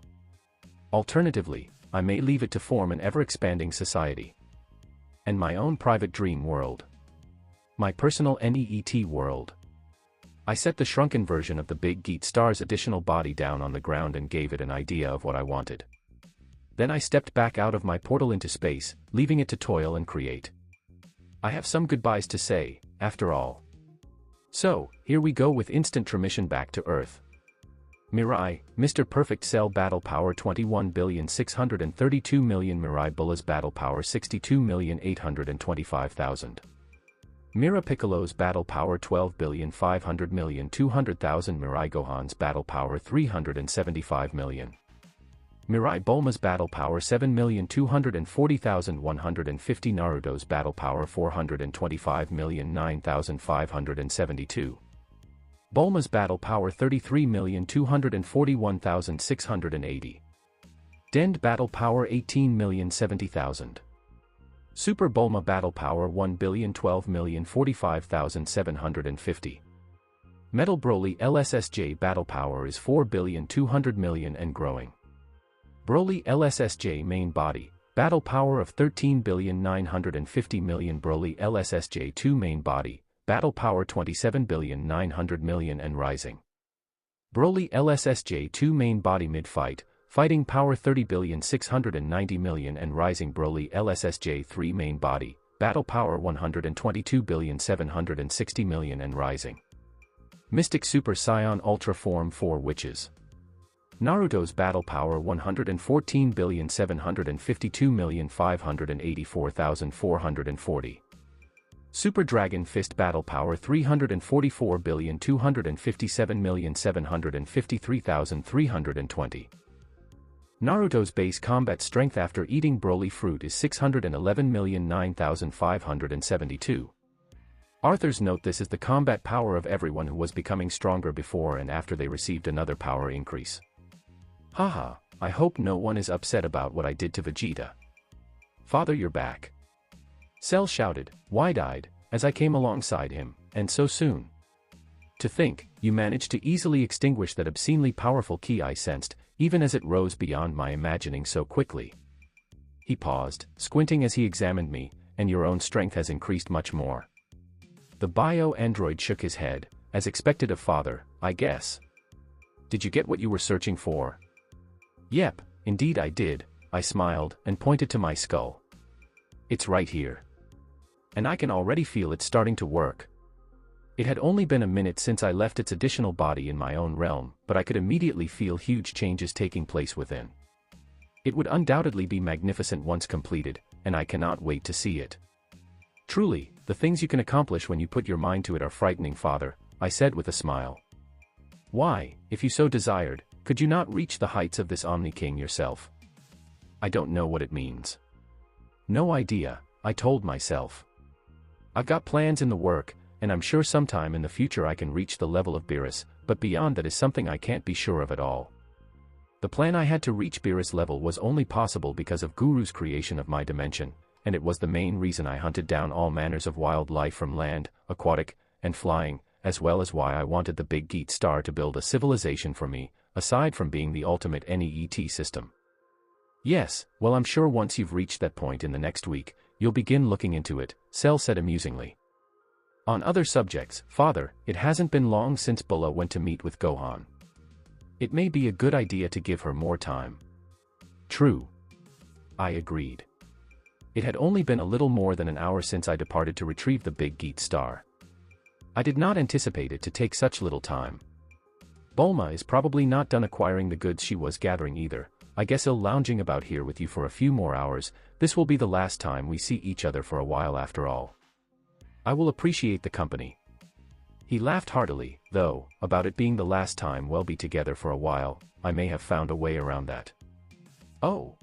Alternatively, I may leave it to form an ever-expanding society. And my own private dream world. My personal NEET world. I set the shrunken version of the Big Geet star's additional body down on the ground and gave it an idea of what I wanted. Then I stepped back out of my portal into space, leaving it to toil and create. I have some goodbyes to say, after all. So, here we go with instant transmission back to Earth. Mirai, Mr. Perfect Cell battle power 21,632,000,000. Mirai Bulla's battle power 62,825,000. Mira Piccolo's battle power 12,500,000,200,000. Mirai Gohan's battle power 375 million. Mirai Bulma's battle power 7,240,150. Naruto's battle power 425,009,572. Bulma's battle power 33,241,680. Dend battle power 18,070,000. Super Bulma battle power 1,012,045,750. Metal Broly LSSJ battle power is 4,200,000,000 and growing. Broly LSSJ main body, battle power of 13,950,000,000. Broly LSSJ2 main body, battle power 27,900,000,000 and rising. Broly LSSJ2 main body mid-fight, fighting power 30,690,000,000 and rising. Broly LSSJ3 main body, battle power 122,760,000,000 and rising. Mystic Super Saiyan Ultra Form 4 Witches. Naruto's battle power 114,752,584,440. Super Dragon Fist battle power 344,257,753,320. Naruto's base combat strength after eating Broly fruit is 611,009,572. Authors note this is the combat power of everyone who was becoming stronger before and after they received another power increase. Haha, I hope no one is upset about what I did to Vegeta. Father, you're back. Cell shouted, wide-eyed, as I came alongside him, and so soon. To think, you managed to easily extinguish that obscenely powerful ki I sensed, even as it rose beyond my imagining so quickly. He paused, squinting as he examined me, and your own strength has increased much more. The bio-android shook his head, as expected of father, I guess. Did you get what you were searching for? Yep, indeed I did, I smiled, and pointed to my skull. It's right here. And I can already feel it starting to work. It had only been a minute since I left its additional body in my own realm, but I could immediately feel huge changes taking place within. It would undoubtedly be magnificent once completed, and I cannot wait to see it. Truly, the things you can accomplish when you put your mind to it are frightening, father, I said with a smile. Why, if you so desired, could you not reach the heights of this Omni King yourself? I don't know what it means. No idea, I told myself. I've got plans in the work, and I'm sure sometime in the future I can reach the level of Beerus, but beyond that is something I can't be sure of at all. The plan I had to reach Beerus level was only possible because of Guru's creation of my dimension, and it was the main reason I hunted down all manners of wildlife from land, aquatic, and flying, as well as why I wanted the Big Geat Star to build a civilization for me, aside from being the ultimate NEET system. Yes, well, I'm sure once you've reached that point in the next week, you'll begin looking into it, Cell said amusingly. On other subjects, father, it hasn't been long since Bulla went to meet with Gohan. It may be a good idea to give her more time. True. I agreed. It had only been a little more than an hour since I departed to retrieve the Big Geat Star. I did not anticipate it to take such little time. Bulma is probably not done acquiring the goods she was gathering either. I guess I'll lounging about here with you for a few more hours. This will be the last time we see each other for a while after all. I will appreciate the company. He laughed heartily, though, about it being the last time we'll be together for a while. I may have found a way around that. Oh.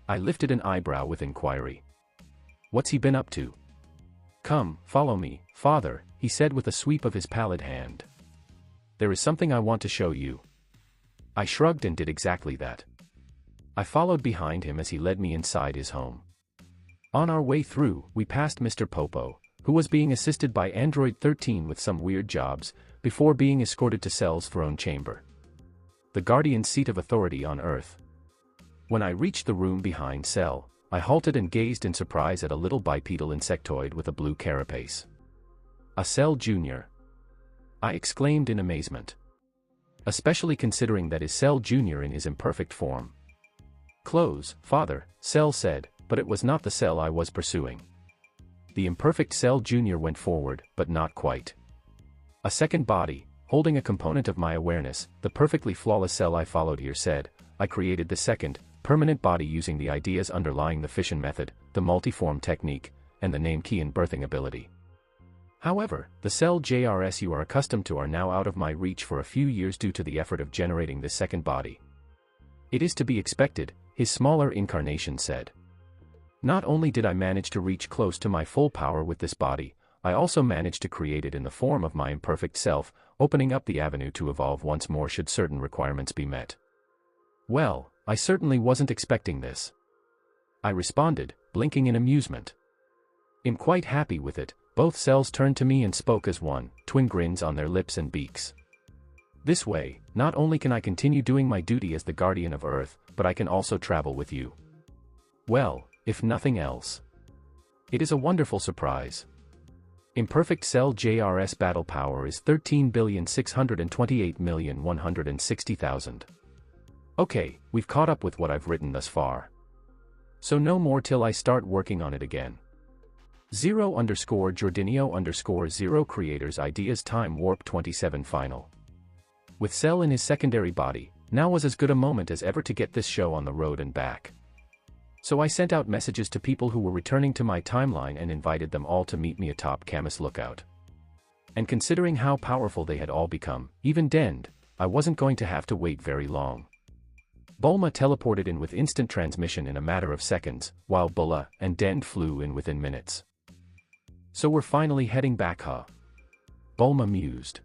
I lifted an eyebrow with inquiry. What's he been up to? Come, follow me, father, he said with a sweep of his pallid hand. There is something I want to show you. I shrugged and did exactly that. I followed behind him as he led me inside his home. On our way through, we passed Mr. Popo, who was being assisted by Android 13 with some weird jobs, before being escorted to Cell's throne chamber. The guardian's seat of authority on Earth. When I reached the room behind Cell, I halted and gazed in surprise at a little bipedal insectoid with a blue carapace. A Cell Jr. I exclaimed in amazement. Especially considering that is Cell Jr. in his imperfect form. Close, father, Cell said, but it was not the Cell I was pursuing. The imperfect Cell Jr. went forward, but not quite. A second body, holding a component of my awareness, the perfectly flawless Cell I followed here said, I created the second, permanent body using the ideas underlying the fission method, the multiform technique, and the name key and birthing ability. However, the Cell JRS you are accustomed to are now out of my reach for a few years due to the effort of generating this second body. It is to be expected, his smaller incarnation said. Not only did I manage to reach close to my full power with this body, I also managed to create it in the form of my imperfect self, opening up the avenue to evolve once more should certain requirements be met. Well, I certainly wasn't expecting this. I responded, blinking in amusement. I'm quite happy with it. Both cells turned to me and spoke as one, twin grins on their lips and beaks. This way, not only can I continue doing my duty as the guardian of Earth, but I can also travel with you. Well, if nothing else. It is a wonderful surprise. Imperfect Cell JRS battle power is 13,628,160,000. Okay, we've caught up with what I've written thus far. So no more till I start working on it again. 0_Jordinio_0 Creators Ideas Time Warp 27 Final. With Cell in his secondary body, now was as good a moment as ever to get this show on the road and back. So I sent out messages to people who were returning to my timeline and invited them all to meet me atop Camus Lookout. And considering how powerful they had all become, even Dend, I wasn't going to have to wait very long. Bulma teleported in with instant transmission in a matter of seconds, while Bulma and Dend flew in within minutes. So we're finally heading back, huh? Bulma mused.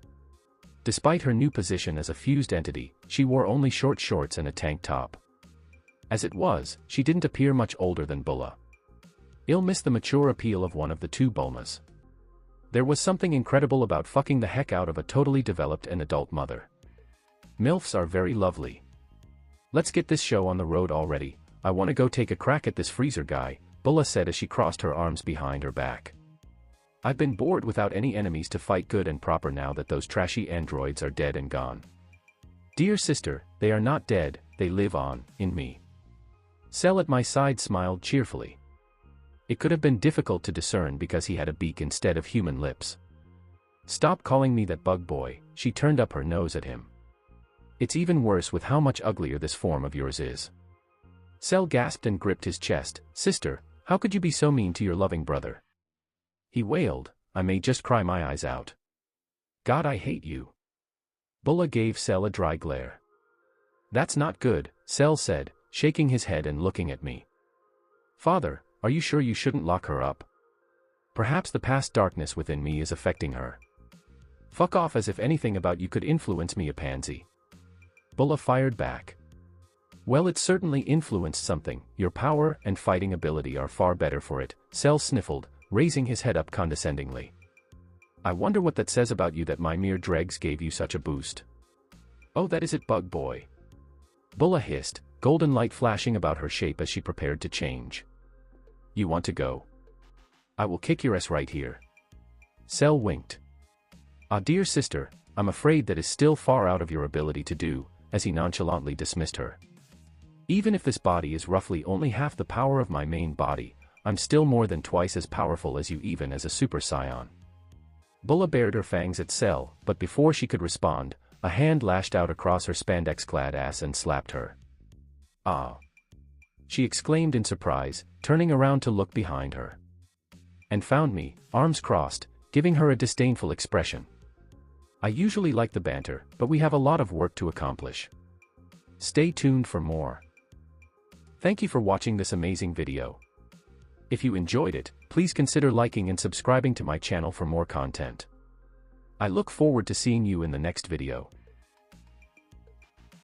Despite her new position as a fused entity, she wore only short shorts and a tank top. As it was, she didn't appear much older than Bulma. I'll miss the mature appeal of one of the two Bulmas. There was something incredible about fucking the heck out of a totally developed and adult mother. MILFs are very lovely. Let's get this show on the road already. I want to go take a crack at this freezer guy, Bulma said as she crossed her arms behind her back. I've been bored without any enemies to fight good and proper now that those trashy androids are dead and gone. Dear sister, they are not dead, they live on, in me. Cell at my side smiled cheerfully. It could have been difficult to discern because he had a beak instead of human lips. Stop calling me that bug boy, she turned up her nose at him. It's even worse with how much uglier this form of yours is. Cell gasped and gripped his chest. Sister, how could you be so mean to your loving brother? He wailed, I may just cry my eyes out. God, I hate you. Bulma gave Cell a dry glare. That's not good, Cell said, shaking his head and looking at me. Father, are you sure you shouldn't lock her up? Perhaps the past darkness within me is affecting her. Fuck off, as if anything about you could influence me, a pansy. Bulma fired back. Well, it certainly influenced something. Your power and fighting ability are far better for it, Cell sniffled, raising his head up condescendingly. I wonder what that says about you that my mere dregs gave you such a boost. Oh, that is it, bug boy. Bulma hissed, golden light flashing about her shape as she prepared to change. You want to go? I will kick your ass right here. Cell winked. Ah, dear sister, I'm afraid that is still far out of your ability to do, as he nonchalantly dismissed her. Even if this body is roughly only half the power of my main body, I'm still more than twice as powerful as you even as a Super Saiyan. Bulma bared her fangs at Cell, but before she could respond, a hand lashed out across her spandex-clad ass and slapped her. Ah! She exclaimed in surprise, turning around to look behind her. And found me, arms crossed, giving her a disdainful expression. I usually like the banter, but we have a lot of work to accomplish. Stay tuned for more. Thank you for watching this amazing video. If you enjoyed it, please consider liking and subscribing to my channel for more content. I look forward to seeing you in the next video.